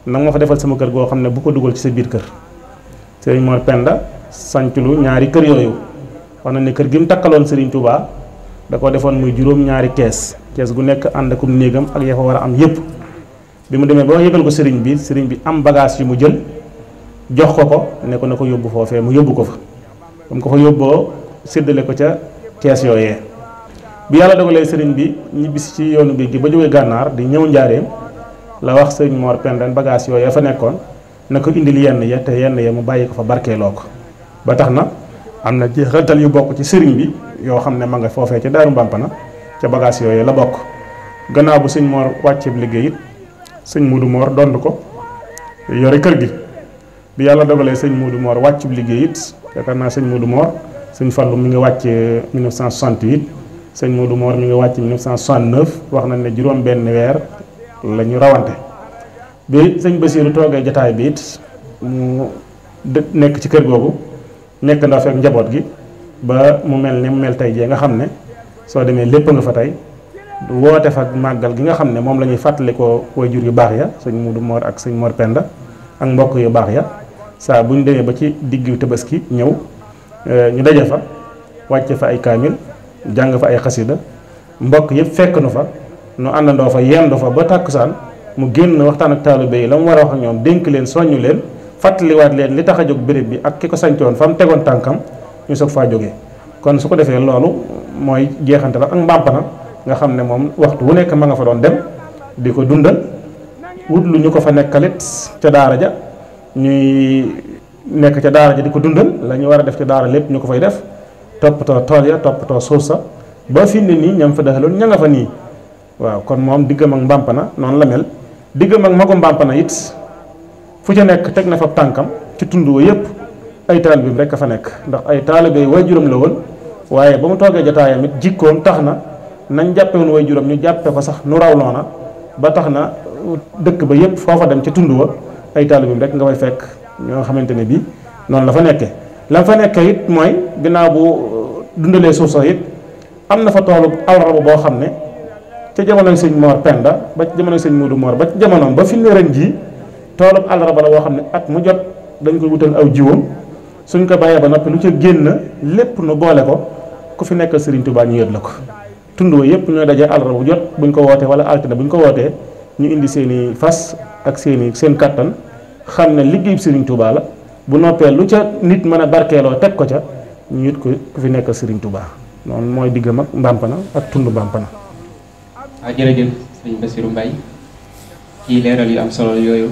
B: nag ma fa defal sama kër goo xam ne bu ko dugal ci sa biir kër sëriñ Mor Penda sañculu ñaari kër yooyu wax na ne kër gi mu takkaloon sëriñ Touba da ko defoon muy juróom-ñaari kees gu nekk ànd akum néegam ak ya fa war a am yépp bi mu demee ba yëgal ko sëriñ bi am bagage yu mu jël jox ko ne ko na ko yóbbu foofee mu yóbbu ko fa ba mu ko fa yóbboo séddale ko ca kees yooyee bi yàlla dogalee sëriñ bi ñibbisi ci yoonu géej gi ba jógee gànnaar di ñëw njaareem la wax sëriñ Mor Penda bagage yooyee fa nekkoon na ko indil yenn ya te yenn ya mu bàyyi ko fa barkeeloo ko ba tax na am na jeexantal yu bokk ci sëriñ bi yoo xam ne ma nga foofee ca Daaru Mbampana ca bagage yooyu la bokk. gannaaw bu sëñ Mor wàcceeb liggéey it sëñ Modou Mor dond ko yore kër gi bi yàlla dogalee sëñ Modou Mor wàcceeb liggéey it yaakaar naa sëñ Modou Mor sëñ Fallou mi ngi wàcce 1968 sëñ Modou Mor mi ngi wàcc 1969 wax nañ ne juróom benn weer la ñu rawante bi sëñ Bassirou toogee jataay bi it mu nekk ci kër googu nekk ndaw fekk njaboot gi ba mu mel ni mu mel tey jii nga xam ne soo demee lépp nga fa tey woote fa màggal gi nga xam ne moom la ñuy fàttali ko waajur yu baax ya sëñ Modou Mor ak sëñ Mor Penda ak mbokk yu baax ya saa bu ñu demee ba ci diggu Tabaski ñëw ñu daje fa wàcce fa ay kaamil jàng fa ay xasida mbokk yëpp fekk nu fa nu àndandoo fa yendu fa ba tàkkusaan mu génn waxtaan ak taalibe yi la mu war a wax ak ñoom dénk leen soññu leen fàttaliwaat leen li tax a jóg béréb bi ak ki ko sañcoon fa mu tegoon tànkam ñu soog faa jógee kon su ko defee loolu mooy jeexante la ak Mbampana nga xam ne moom waxtu wu nekk ma nga fa doon dem di ko dundal wut lu ñu ko fa nekkalit ca daara ja ñuy nekk ca daara ja di ko dundal la ñu war a def ca daara lépp ñu ko fay def toppatoo tool ya toppatoo suuf sa ba fi ne nii ñam fa dëxaloon ña nga fa nii waaw kon moom diggam ak Mbampana noonu la mel diggam ak magu Mbampana it fu ca nekk teg na fa tànkam ci tund wa yëpp ay taalibeem rek a fa nekk ndax ay taalibe waajuram la woon waaye ba mu toogee jotaayam it jikkoom tax na nañ jàppe woon waajuram ñu jàppe ko sax nu raw noona ba tax na dëkk ba yëpp foofa dem ca tund wa ay taalibeem rek nga fay fekk ñoo xamante ne bii noonu la fa nekkee la fa nekkee it mooy ginnaaw bu dundalee suuf sax it am na fa toolu àllarba boo xam ne ca jamonoy sëñ Mor Penda ba ci jamonoy sëñ Modou Mor ba ci jamonoom ba fi ne ren jii toolub àllarba la boo xam ne at mu jot dañ koy wutal aw jiwam suñ ko bàyyee ba noppi lu ca génn lépp nu boole ko ku fi nekkal Serigne Touba ñu yët la ko tund wa yëpp ñooy dajee àllarba bu jot buñ ko wootee wala altine buñ ko wootee ñu indi seen i fas ak seen kattan xam ne liggéeyub Serigne Touba la bu noppee lu ca nit mën a barkeeloo teg ko ca ñu yët ko ku fi nekkal Serigne Touba noonu mooy diggam ak Mbampana ak tund Mbampana.
A: waaw jërëjëf sëñ Bassirou Mbaye ci leeral yu am solo yooyu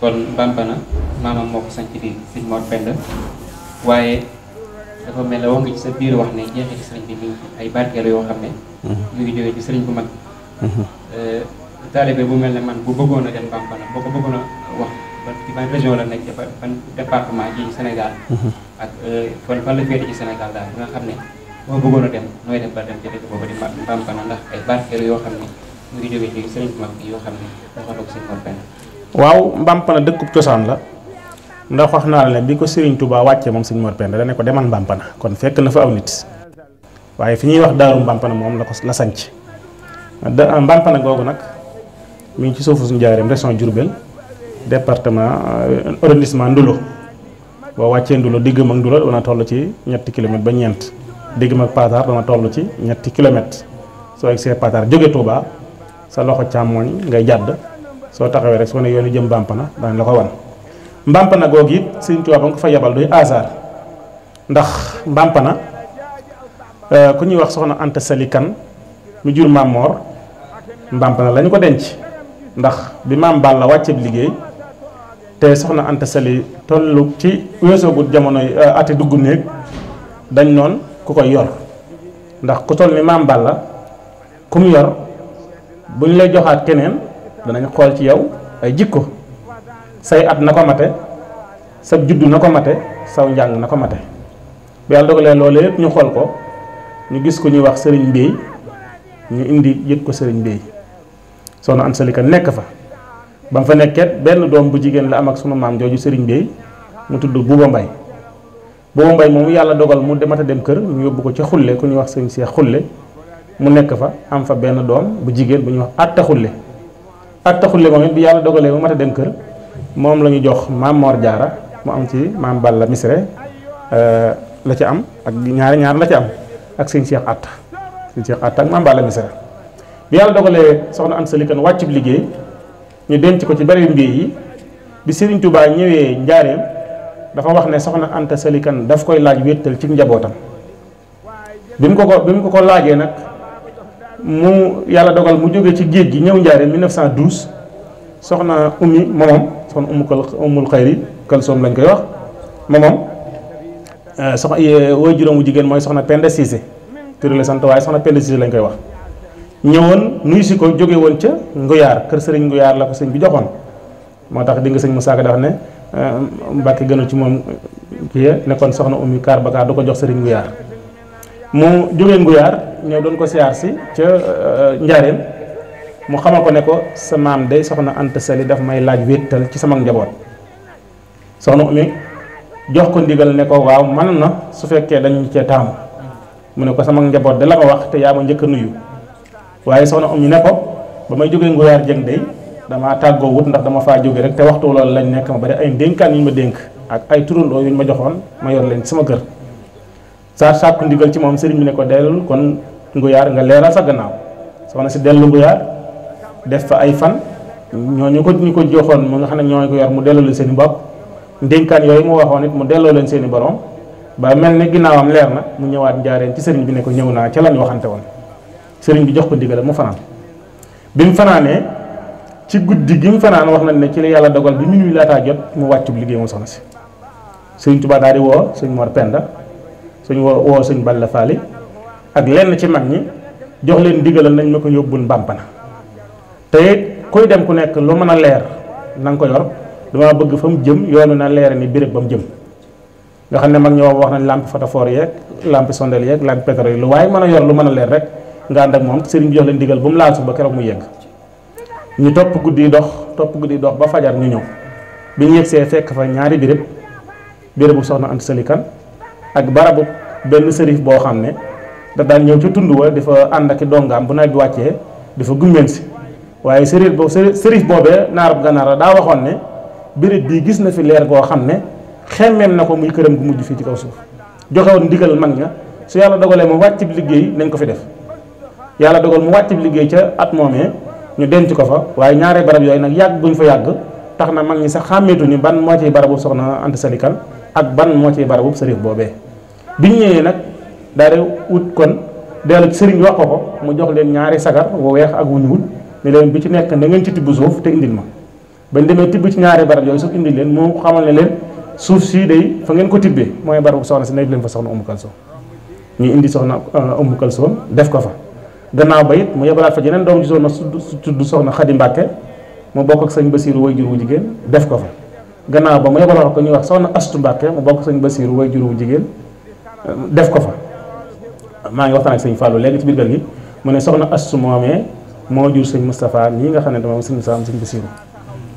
A: kon Mbampana maamam moo ko sanc di sëñ Mor Penda waaye dafa mel ne wax nga ci sa biir wax ne jeexiti sëriñ bi mi ngi ay barkeelu yoo xam ne mi ngi jógee ci sëriñ bu mag taalibe bu mel ne man bu bëggoon a dem Mbampana boo ko bëggoon a wax ci ban région la nekk ban département ji Sénégal ak fan la féete ci Sénégal daal bi nga xam ne boo bëggoon a dem nooy def ba dem ci dëkk boobu di Mbampana ndax ay barkeelu yoo xam ne mu ngi jógee ci sëriñ bu mag bi yoo xam ne dafa doog sëñ Mor Penda.
B: waaw Mbampana dëkkub cosaan la ndax wax naa la ne bi ko Serigne Touba wàccee moom sëñ Mor Penda da ne ko demal Mbampana kon fekk na fa aw nit waaye fi ñuy wax daaru Mbampana moom la sanc Mbampana googu nag mi ngi ci suufu suñu Njaaréem région Diourbel département arrondissement Ndulo boo wàccee Ndulo diggam ak Ndulo dana toll ci ñetti kilomètres ba ñeent diggam ak Patar dana toll ci ñetti kilomètres soo egsee Patar jóge Touba sa loxo càmmooñ ngay jàdd soo taxawee rek soo ne yoonu jëm Mbampana danañ la ko wan Mbampana googu it Sëriñ Tuubaa ba nga ko fa yebal duy hasard ndax Mbampana ku ñuy wax soxna Anta Sali Kan mu jur Maam Moor Mbampana lañu ko denc ndax bi Maam Balla wàcceeb liggéey te soxna Anta Sali tollu ci weesoogut jamonoy ati dugg néeg dañ noon ku koy yor ndax ku toll ni Maam Balla ku mu yor bu ñu lay joxaat keneen danañ xool ci yow ay jikko say at na ko mate sa juddu na ko mate saw njàng na ko mate bu yàlla dogalee loolu yëpp ñu xool ko ñu gis ko ñuy wax sëriñ Mbéy ñu indi yët ko sëriñ Mbéy soxna Anta Sali Kan nekk fa ba mu fa nekket benn doom bu jigéen la am ak sunu maam jooju sëriñ Mbéy mu tudd Buuba Mbay Buuba Mbay moomu yàlla dogal mu demata dem kër ñu yóbbu ko ci xulle ku ñuy wax sëriñ Seex xulle mu nekk fa am fa benn doom bu jigéen bu ñuy wax Atta xulle Atta xulle moom it bi yàlla dogalee mu mata dem kër moom la ñu jox Maam Mor Jaara mu am ci Maam Balla Misre la ci am ak ñaar la ci am ak sëñ Cheikh Atta ak Maam Balla Misre bi yàlla dogalee soxna Anta Sali Kan wàccub liggéey ñu denc ko ci bari mbéy yi bi Serigne Touba ñëwee Njaareem dafa wax ne soxna Anta Sali Kan daf koy laaj wéttal ci njabootam bi mu ko laajee nag mu yàlla dogal mu jógee ci géej gi ñëw Njaareem 1912 soxna ummi moomam soxna umul xayri Kalsoom lañ koy wax moomam soxna way juróom bu jigéen mooy soxna Penda Cissé Touré la sant waaye soxna Penda Cissé lañ koy wax. ñëwoon nuyu si ko jóge woon ca Nguyaar kër sëriñ Nguyaar la ko sëñ bi joxoon moo tax di nga sëñ Moussa Ka dafa ne Mbàkke gënal ci moom kii nekkoon soxna Oumy Kaar Bakaar du ko jox sëriñ Nguyaar mu jógee Nguyaar ñëw doon ko siyaar si ca Njaareem mu xamal ko ne ko sa maam day soxna Anta Sali daf may laaj wéttal ci sama njaboot soxna Oumy jox ko ndigal ne ko waaw man na su fekkee dañu cee taamu mu ne ko sama njaboot de la ma wax te yaa ma njëkk a nuyu waaye soxna Oumy ne ko ba may jógee Nguyaar jëng day damaa tàggoo wut ndax dama faa jóge rek te waxtu loolu lañ nekk ma bari ay ndénkaan yu ñu ma dénk ak ay turandoo yu ñu ma joxoon ma yor leen ci sama kër saa sàkku ndigal ci moom sëriñ bi ne ko dellul kon Nguyaar nga leeral sa gannaaw soxna si dellu Nguyaar def fa ay fan ñu ko joxoon mu nga xam ne ñoo ko yor mu delloo leen seen i bopp ndénkaan yooyu mu waxoon it mu delloo leen seen i borom ba mel ni ginnaawam leer na mu ñëwaat Njaareen ci sëriñ bi ne ko ñëw naa ca lañ waxante woon sëriñ bi jox ko ndigal mu fanaan bi mu fanaanee ci guddi gi mu fanaan wax nañ ne ci la yàlla dogal bi minuit laataa jot mu wàccub liggéey moom soxna si sëriñ Tuubaa daal di woo sëñ Mor Penda sëñ woo sëñ Balla Faali ak lenn ci mag ñi jox leen ndigalal nañ ma ko yóbbul Mbampana te kuy dem ku nekk lu mën a leer na nga ko yor dama bëgg fa mu jëm yoonu na leere ni béréb ba mu jëm nga xam ne mag ñi wax nañ lampe photophore yeeg lampe sondel yeeg lampe pétrole lu waaye mën a yor lu mën a leer rek nga ànd ak moom sëriñ bi jox leen ndigal ba mu laal suuf ba keroog mu yegg ñu topp guddi dox ba fajar ñu ñëw bi ñu yegsee fekk fa ñaari bérébu soxna Anta Sali Kan ak barabu benn sërif boo xam ne da daan ñëw ca tund wa dafa ànd ak i dongaam bu nawet bi wàccee dafa gummeen si waaye sërif boobee naarab gànnaar daa waxoon ne béréb bii gis na fi leer goo xam ne xemmeem na ko muy këram gu mujj fii ci kaw suuf joxe woon ndigal mag ña su yàlla dogalee mu wàcc bi liggéey nañ ko fi def yàlla dogal mu wàcc bi liggéey ca at moomee ñu denc ko fa waaye ñaari barab yooyu nag yàgg buñ fa yàgg tax na mag ñi sax xàmmeetuñu ban moo ciy barabu soxna Anta Sali Kan ak ban moo ciy barabu sërif boobee biñ ñëwee nag daal di wut kon dellu ci sëriñ bi wax ko mu jox leen ñaari sagar wu weex ak wu ñuul ne leen bi ci nekk da ngeen ci tibb suuf te indil ma bañ demee tibb ci ñaari barab yooyu suuf indil leen moo xamal ne leen suuf sii day fa ngeen ko tibbee mooy barabu soxna si nekk leen fa soxna Umu Kalsoom ñu indi soxna Umu Kalsoom def ko fa gannaaw ba it mu yebalaat fa jeneen doom ji soxna su tudd soxna Xadi Mbàkke mu bokk ak sëñ Basiiru way jur wu jigéen def ko fa gannaaw ba mu yebalaat ko ñuy wax soxna Astu Mbàkke mu bokk ak sëñ Basiiru way jur wu jigéen def ko fa maa ngi waxtaan ak sëñ Fallou léegi ci biir kër gi mu ne soxna Astu moomee moo jur sëñ Moustapha mii nga xam ne moom sëñ Moustapha sëñ Basiiru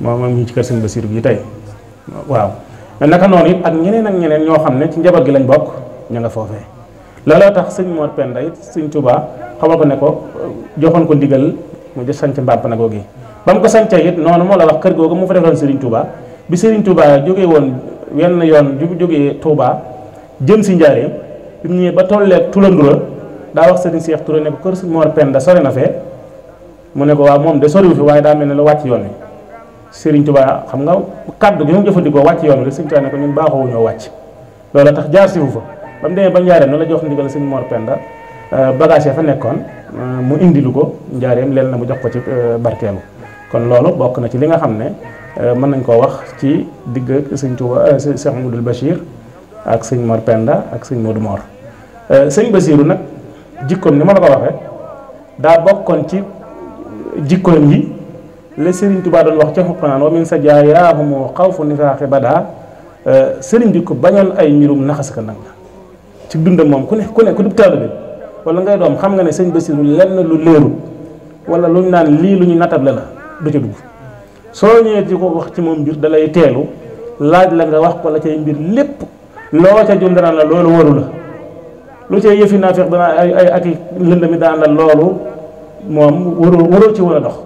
B: moom ñii ci kër sëñ Basiiru bi tey waaw naka noonu it ak ñeneen ñoo xam ne ci njaboot gi lañ bokk ñu nga foofee looloo tax sëñ Mor Penda it sëñ Touba xamal ko ne ko joxoon ko ndigal mu jë sanc Mbampana googu ba mu ko sancee it noonu moo la wax kër googu mu fa defoon Serigne Touba bi Serigne Touba jógee woon wenn yoon jógee Touba jëm si Njaaréem bi mu ñëwee ba tolleeg Tulandura daa wax Serigne Cheikh Touré ne ko kër sëñ Mor Penda sori na fee mu ne ko waaw moom de soriwu fi waaye daa mel ne la wàcc yoon wi Serigne Touba xam nga kaddu gi mu jëfandikoo wàcc yoon wi rek Serigne Touba ne ko ñun baaxoo ñoo wàcc loolu tax jaar si wu fa ba mu demee ba Njaaréem noonu la jox ndigal sëñ Mor Penda bagage fa nekkoon mu indilu ko Njaaréem leen na mu jox ko ci barkeelu kon loolu bokk na ci li nga xam ne mën nañ koo wax ci digg sëñ Touba Cheikh Mouhamadoul Bachir ak sëñ Mor Penda ak sëñ Modou Mor sëñ Basiiru nag jikkoom ni ma la ko waxee daa bokkoon ci jikkoom yi la Sëriñ Touba doon wax ca xuqanaan wa min sa jaayaahumu xawfu nifaaxi badaa sëriñ bi ko bañoon ay mbirum naxasaka nag la ci dundam moom ku ne ku dub taalibe wala ngay doom xam nga ne sëñ Basiiru lenn lu leerul wala lu ñu naan lii lu ñu natable la du ca dugg soo ñëwee di ko wax ci moom mbir da lay teelu laaj la nga wax ko la cay mbir lépp loo ca jul dana la loolu waru la lu cay yëfi naa feex dana ay ak lëndami daan la loolu moom waroo ci war a dox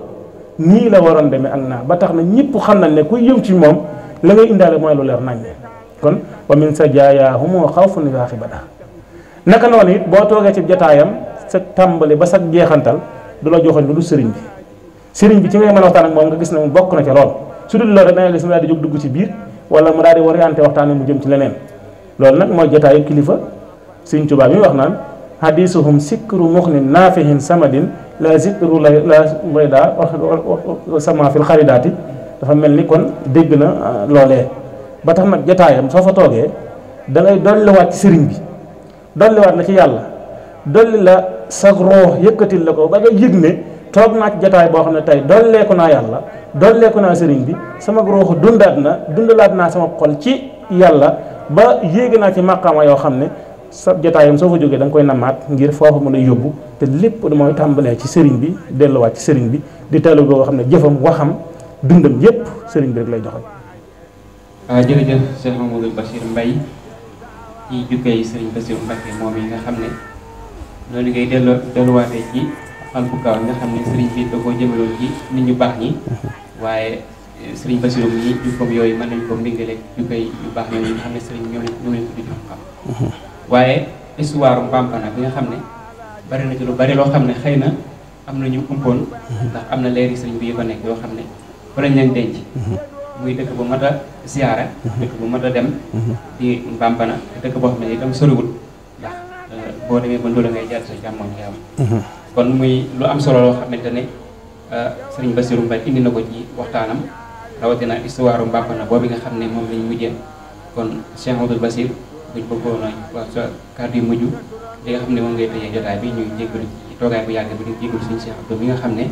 B: nii la waroon demee ak naa ba tax na ñëpp xam nañ ne kuy yëm ci moom la ngay indaale mooy lu leer nañ kon wa min sa jaayaahumu xawfu nifaaxi badaa naka noonu it boo toogee ci jataayam sa tàmbali ba sa jeexantal du la joxoñ lu du sëriñ bi ci ngay mën a waxtaan ak moom nga gis ne moom bokk na ca lool su dul loolu rek da ngay gis mu daal di jóg dugg ci biir wala mu daal di orienté waxtaan mu jëm ci leneen loolu nag mooy jataayu kilifa Sëriñ Tuubaa mi wax naan hadisuhum sikru muxnin naafihin samadin la zikru la bayda sama fil xaridaati dafa mel ni kon dégg na loolee ba tax nag jataayam soo fa toogee da ngay dolliwaat ci sëriñ bi dolliwaat la ci yàlla dolli la sa roox yëkkatil la ko ba nga yëg ne toog naa ci jataay boo xam ne tey dolleeku naa yàlla dolleeku naa sëriñ bi sama roox dundalaat naa sama xol ci yàlla ba yéegi naa ci màqaama yoo xam ne sa jataayam soo fa jógee da nga koy namaat ngir foofu mën a yóbbu te lépp mooy tàmbalee ci sëriñ bi delluwaat ci sëriñ bi di teelu boo xam ne jëfam waxam dundam yépp sëriñ bi rek lay joxe.
A: waaw jërëjëf Cheikh Mamadou Bachir Mbaye ci jukkee sëriñ Bassirou Mbacké moom yi nga xam ne noonu ngay delluwaatee ci xal bu kaw nga xam ne sëriñ bi da koo jëmaloon ci nit ñu baax ñi waaye sëriñ Bassirou ñi jukkoom yooyu mën nañ ko mbingale jukkee yu baax ñooñu nga xam ne sëriñ ñoo leen tuddi xam waaye histoire Mbampana bi nga xam ne bari na ci lu bari loo xam ne xëy na am na ñu umpoon ndax am na leeri sëriñ bi yu ko nekk yoo xam ne fa lañ leen denc muy dëkk bu mat a ziyaara dëkk bu mat a dem di Mbampana dëkk boo xam ne itam soriwul ndax boo demee ba Ndoola ngay jaar sa càmmoñ ngay am kon muy lu am solo loo xamante ne sëriñ Bassirou Mbaye indi na ko ci waxtaanam rawatina histoire Mbampana boobu nga xam ne moom lañ mujjee kon Cheikh Amadou Bassir buñ bëggoon a wax sa kàddu yu mujj li nga xam ne moom ngay tëjee jotaay bi ñuy jégalu ci toogaay bu yàgg bi di jégalu suñu Cheikh Abdou bi nga xam ne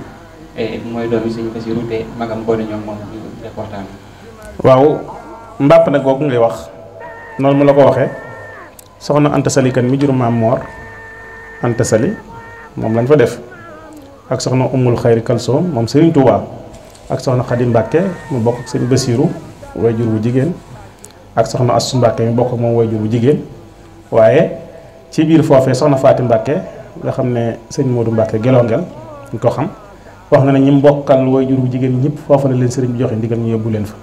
A: mooy doomi suñu Bassirou te magam boole ñoom moom ñu def waxtaan.
B: waaw Mbampana googu ngay wax noonu mu la ko waxee soxna Anta Sali kan mi jur maam Mor Anta Sali moom lañ fa def ak soxna Umul Xayri Kalsoom moom Serigne Touba ak soxna Khady Mbacké mu bokk ak sëñ Bassirou waajur wu jigéen ak soxna Astou Mbacké mi bokk ak moom waajur wu jigéen waaye ci biir foofee soxna Faati Mbacké nga xam ne sëñ Modou Mbacké gelongel ñu ko xam wax na ne ñi mbokkal waajur wu jigéen ñëpp foofu na leen sëriñ bi joxe ndigal ñu yóbbu leen fa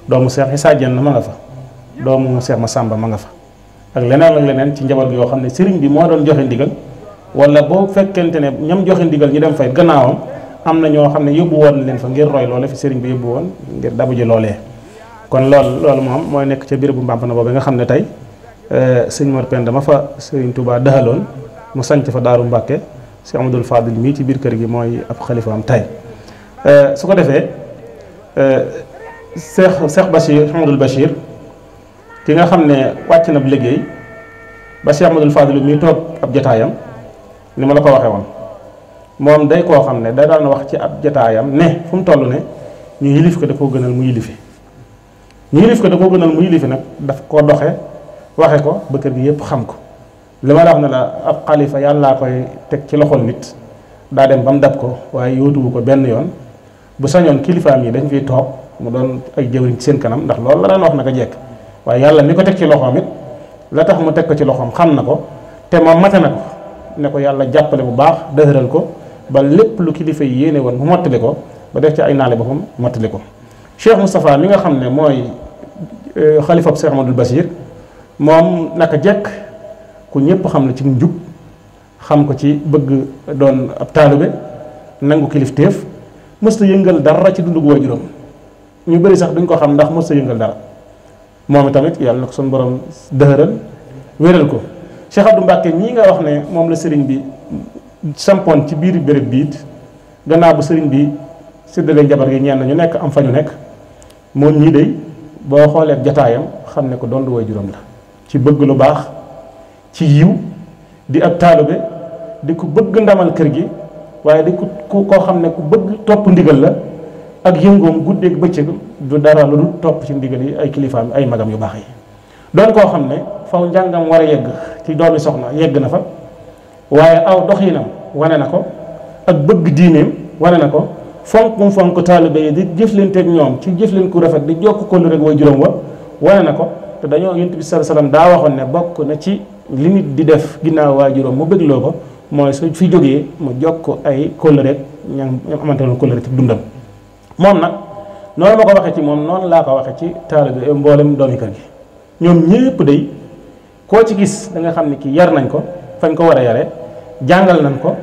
B: doomu Cheikh Issa Diène ma nga fa doomu Cheikh Massamba ma nga fa ak leneen ak leneen ci njaboot gi yoo xam ne sëriñ bi moo doon joxe ndigal wala boo fekkente ne ñam joxe ndigal ñu dem fay gannaawam am na ñoo xam ne yóbbu woon leen fa ngir roy loole fi sëriñ bi yóbbu woon ngir dabu ji loolee kon loolu moom mooy nekk ca bérébu Mbampana boobu nga xam ne tey sëñ Mor Penda ma fa sëriñ Touba dëxaloon mu sanc fa Daaru Mbacké si Amadou Fadil mii ci biir kër gi mooy ab xalifaam tey su ko defee Cheikh Bachir Amadou Bachir ki nga xam ne wàcc na bu liggéey ba Cheikh Amadou Fadil mii toog ab jataayam ni ma la ko waxee woon moom day koo xam ne day daan wax ci ab jataayam ne fu mu toll ne ñu yilif ko da koo gënal mu yilifi ñu yilif ko da koo gënal mu yilifi nag daf koo doxe waxe ko ba kër gi yëpp xam ko li ma la wax ne la ab xalifa yàllaa koy teg ci loxol nit daa dem ba mu dab ko waaye yóotuwu ko benn yoon bu sañoon kilifaam yi dañ fiy toog mu doon ay jëwriñ ci seen kanam ndax loolu la daan wax naka jekk waaye yàlla mi ko teg ci loxoom it la tax mu teg ko ci loxoom xam na ko te moom mate na ko ne ko yàlla jàppale bu baax dëgëral ko ba lépp lu kilifa yi yéene woon mu mottali ko ba def ci ay naale boppam mottali ko Cheikh Moustapha mi nga xam ne mooy xalifab Cheikh Amadou Bachir moom naka jekk ku ñëpp xam ne ci njub xam ko ci bëgg doon ab taalibe nangu kilifteef mësta yëngal dara ci dundu waajuram ñu bëri sax duñ ko xam ndax mësta yëngal dara moom tamit yàlla na ko suñu borom dëgëral wéral ko Cheikh Abdou Mbacké ñii nga wax ne moom la sëriñ bi sampoon ci biir béréb biit gannaaw bu sëriñ bi séddale njabar gi ñenn ñu nekk am fa ñu nekk moom ñii day boo xoolee jataayam xam ne ko doon waajuram la ci bëgg lu baax ci yiw di ab taalibe di ku bëgg ndamal kër gi waaye di ku koo xam ne ku bëgg topp ndigal la ak yëngoom guddeeg bëccëg du dara lu dul topp ci ndigal yi ay kilifaam ay magam yu baax yi doon koo xam ne faw njàngam war a yegg ci doomi soxna yegg na fa waaye aw doxinam wane na ko ak bëgg diineem wane na ko fonk taalibe yi di jëflanteeg ñoom ci jëfleen ku rafet di jokk ko lu rek way juróom wa wane na ko te dañoo Yonent bi sallallahu alayhi wasallam daa waxoon ne bokk na ci li nit di def ginnaaw waajuram mu bëggloo ko mooy su fi jógee mu jokk ay kóllëre ñam amante woon kóllëre ci dundam moom nag noonu ma ko waxee ci moom noonu laa ko waxee ci taalibe mboolem doomi kër gi ñoom ñépp day koo ci gis da nga xam ne kii yar nañ ko fañ ko war a yare jàngal nañ ko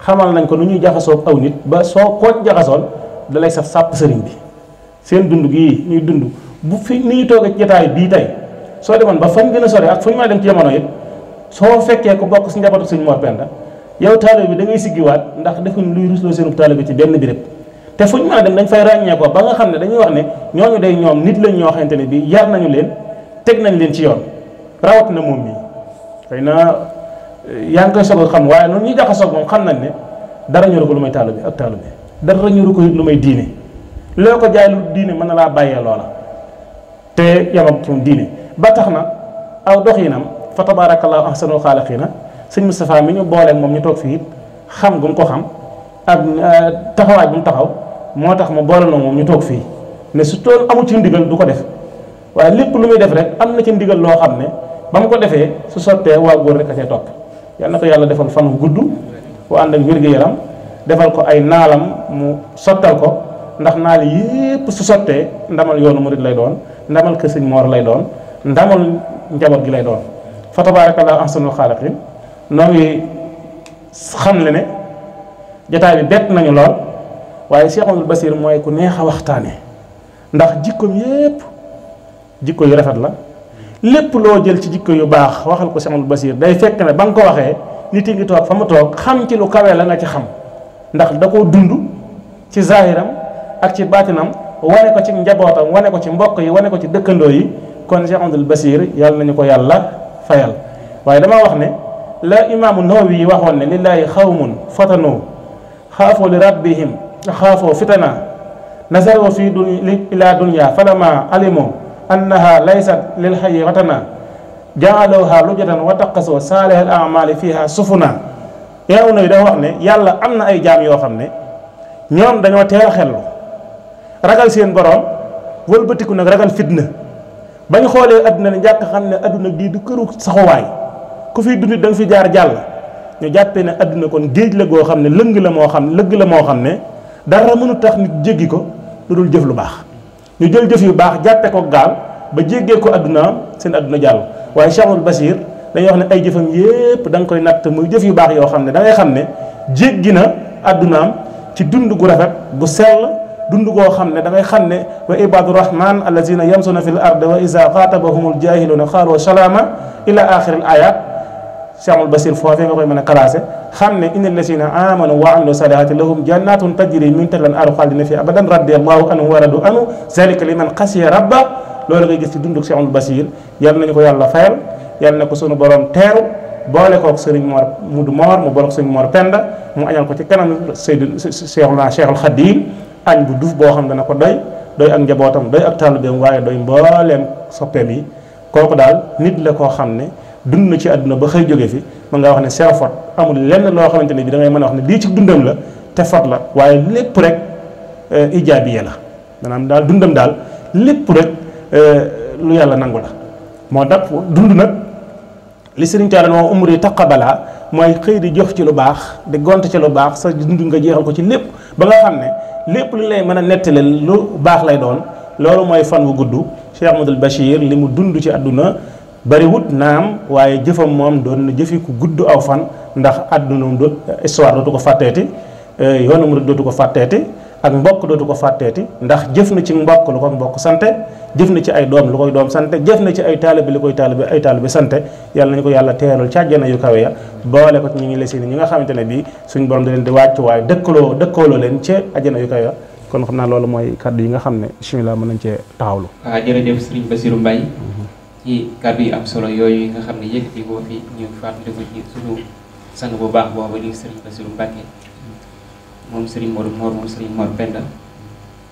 B: xamal nañ ko nu ñuy jaxasoo aw nit ba soo koo jaxasool da lay saf sàpp sëriñ bi seen dund gii ñuy dund bu fi ni ñu toog jotaay bii tey soo demoon ba fañ gën a sore ak fu ñu mën a dem ci jamono it soo fekkee ko bokk si njabootu sëñ Mor Penda yow taalibe bi da ngay siggiwaat ndax defuñ luy rusloo seenu taalibe ci benn béréb te fu ñu mën a dem dañ fay ràññee ko ba nga xam ne dañuy wax ne ñooñu day ñoom nit lañ ñoo xamante ne bii yar nañu leen teg nañ leen ci yoon rawat na moom mii xëy na yaa ngi koy soog a xam waaye noonu ñuy jaxasoog moom xam nañ ne dara ñoru ko lu may taalu bi ak taalu bi dara ñoru ko it lu may diine loo ko jaay lu diine mën na laa bàyyee loola te yamag ci moom diine ba tax na aw doxinam fa tabarakallahu ahsanul xaaliqiina sëñ Moustapha mi ñu booleeg moom ñu toog fii it xam gu mu ko xam ak taxawaay bu mu taxaw moo tax mu boole na moom ñu toog fii ne su tool amul ci ndigal du ko def waaye lépp lu muy def rek am na ci ndigal loo xam ne ba mu ko defee su sottee waa góor rek a cay topp yal na ko yàlla defal fan wu gudd bu ànd ak wér-gu-yaram defal ko ay naalam mu sottal ko ndax naal yépp su sottee ndamal yoonu murid lay doon ndamal kër sëñ Moor lay doon ndamal njaboot gi lay doon fa tabarakallahu ahsanul xaaliqiin noo ngi xam le ne jotaay bi bett nañu lool waaye Cheikh Amadou Bassir mooy ku neex a waxtaane ndax jikkoom yépp jikko yu rafet la lépp loo jël ci jikko yu baax waxal ko Cheikh Amadou Bassir day fekk ne ba nga ko waxee nit yi ngi toog fa mu toog xam ci lu kawe la nga ci xam ndax da koo dund ci zahiram ak ci baatinam wane ko ci njabootam wane ko ci mbokk yi wane ko ci dëkkandoo yi kon Cheikh Amadou Bassir yàlla nañu ko yàlla fayal waaye dama wax ne la imaamu Nawawi yi waxoon ne lillaahi xawmun fatanu xaafoo li rabbihim xaafoo fitana nasaru fi ila dunya falama alimu annaha laysat lil xayi watana jaalooha lujatan wa taqasoo saalihal amali fiha sufuna imaamu Nawawi dafa wax ne yàlla am na ay jaam yoo xam ne ñoom dañoo teel a xellu ragal seen borom wëlbatiku nag ragal fitna bañ xoolee adduna ne njàkk xam ne adduna bii du këru saxuwaay ku fiy dundit da nga fi jaar jàll ñu jàppee ne adduna kon géej la goo xam ne lëgg la moo xam ne dara mënu tax nit jéggi ko lu dul jëf lu baax ñu jël jëf yu baax jàppe ko gaal ba jéggee ko addunaam seen adduna jàll waaye Cheikh Amadou Bassir dañuy wax ne ay jëfam yépp da nga koy natt muy jëf yu baax yoo xam ne da ngay xam ne jéggi na addunaam ci dund gu rafet gu sell dund goo xam ne da ngay xam ne wa ibadu rahman allazina yamsuna fil ard wa iza xaatabahumul jahiluna xaalu salaama ila axiril ayat Cheikh Amadou Bassir foofee nga koy mën a classé xam ne inna allazina amanu wa amilu salihati lahum jannatun tajri min tahtiha al-anhaaru xaalidina fiha abadan radiyallahu anhu wa radu anhu zalika liman xasiya rabba loolu ngay gis ci dunduk Cheikh Amadou Bassir yal nañu ko yàlla fayal yal na ko sunu borom teeru boole kook sëriñ Mor Mudu Mor mu boole ko sëriñ Mor Penda mu añal ko ci kanam Seydou Cheikhul Khadim añ bu duuf boo xam dana ko doy ak njabootam doy ak taalibeem waaye doy mbooleem soppeem yi kooku daal nit la koo xam ne dund na ci àdduna ba xëy jóge fi mën ngaa wax ne sew fot amul lenn loo xamante ne bi da ngay mën a wax ne lii ci dundam la te fot la waaye lépp rek ijaabiya la maanaam daal dundam daal lépp rek lu yàlla nangu la moo tax dund nag li Sëriñ Tuubaa moo umri taqabala mooy xëy di jox ci lu baax di gont ci lu baax sa dund nga jeexal ko ci lépp ba nga xam ne lépp lu lay mën a nettale lu baax lay doon loolu mooy fan wu gudd Cheikh Amadou Bassir li mu dund ci àdduna bariwut naam waaye jëfam moom doon na jëfi ku gudd aw fan ndax àdduna histoire dootu ko fàtteeti yoonu murid dootu ko fàtteeti ak mbokk dootu ko fàtteeti ndax jëf na ci mbokk lu ko mbokk sante jëf na ci ay doom lu koy doom sante jëf na ci ay taalibe li koy taalibe ay taalibe sante yàlla nañu ko yàlla teeral ci àjjana yu kawe ya boole ko ci ñi ngi lesi ni ñi nga xamante ne bii suñ borom da leen di wàcc waaye dëkkaloo leen ci àjjana yu kawe ya kon xam naa loolu mooy kàddu yi nga xam ne bismillah mën nañ cee taxawlu.
A: waaw jërëjëf Serigne Bassirou Mbaye ci kàddu yi am solo yooyu nga xam ne yëkkati boo fi ñu fàttali ko ci suñu sang bu baax boobu di Serigne Bassirou Mbacké moom Serigne Modou Mor moom Serigne Mor Penda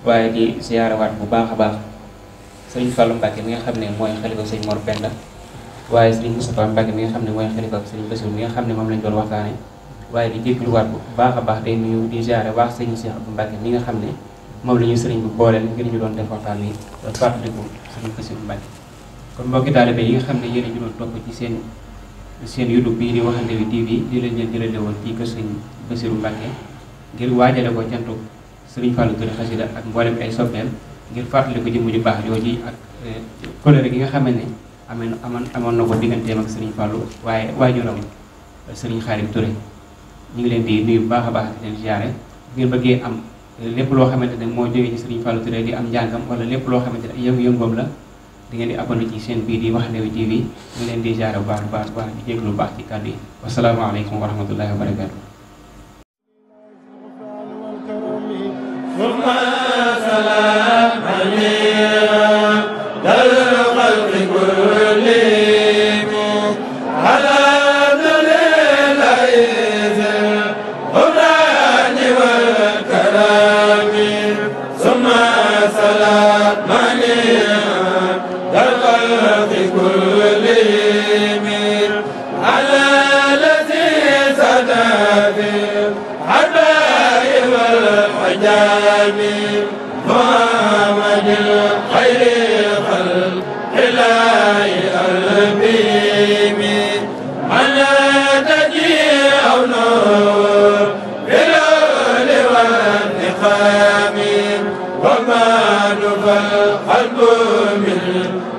A: waaye di siyaarawaat bu baax a baax Serigne Fallou Mbacké mi nga xam ne mooy xalifa Serigne Mor Penda waaye Serigne Moustapha Mbacké mi nga xam ne mooy xalifa Serigne Bassirou mi nga xam ne moom lañ doon waxtaane waaye di jégaluwaat bu baax a baax day nuyu di siyaare baax Serigne Cheikh Abdou Mbacké mi nga xam ne moom la ñu Serigne bu booleel ngir ñu doon def waxtaan wi doon fàttaliku Serigne Bassirou Mbacké kon mbokki taalibe yi nga xam ne yéen a ñu doon topp ci seen YouTube bii di Waxande Wi TV di leen jëlale woon ci kër Serigne Bassirou Mbacké ngir waajale ko cantu Serigne Fallou Touré xasida ak mboolem ay soppeem ngir fàttali ko jëmm ju baax jooji ak colère gi nga xam ne amoon na ko digganteem ak Serigne Fallou waaye waajuram Serigne Khadim Touré ñu ngi leen di nuyu bu baax a baax di leen ziare ngir bëggee am lépp loo xamante ne moo jógee ci Serigne Fallou Touré di am njàngam wala lépp loo xamante ne yëngu-yëngoom la di ngeen di abonné ci seen bii di Waxande Wi TV ñu leen di ziare bu baax di jéglu bu baax ci kàddu yi wasalaamaaleykum wa rahmatullahi wa barakatu
C: كل على القلب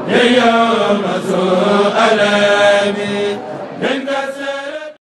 C: من يوم سوء ألامي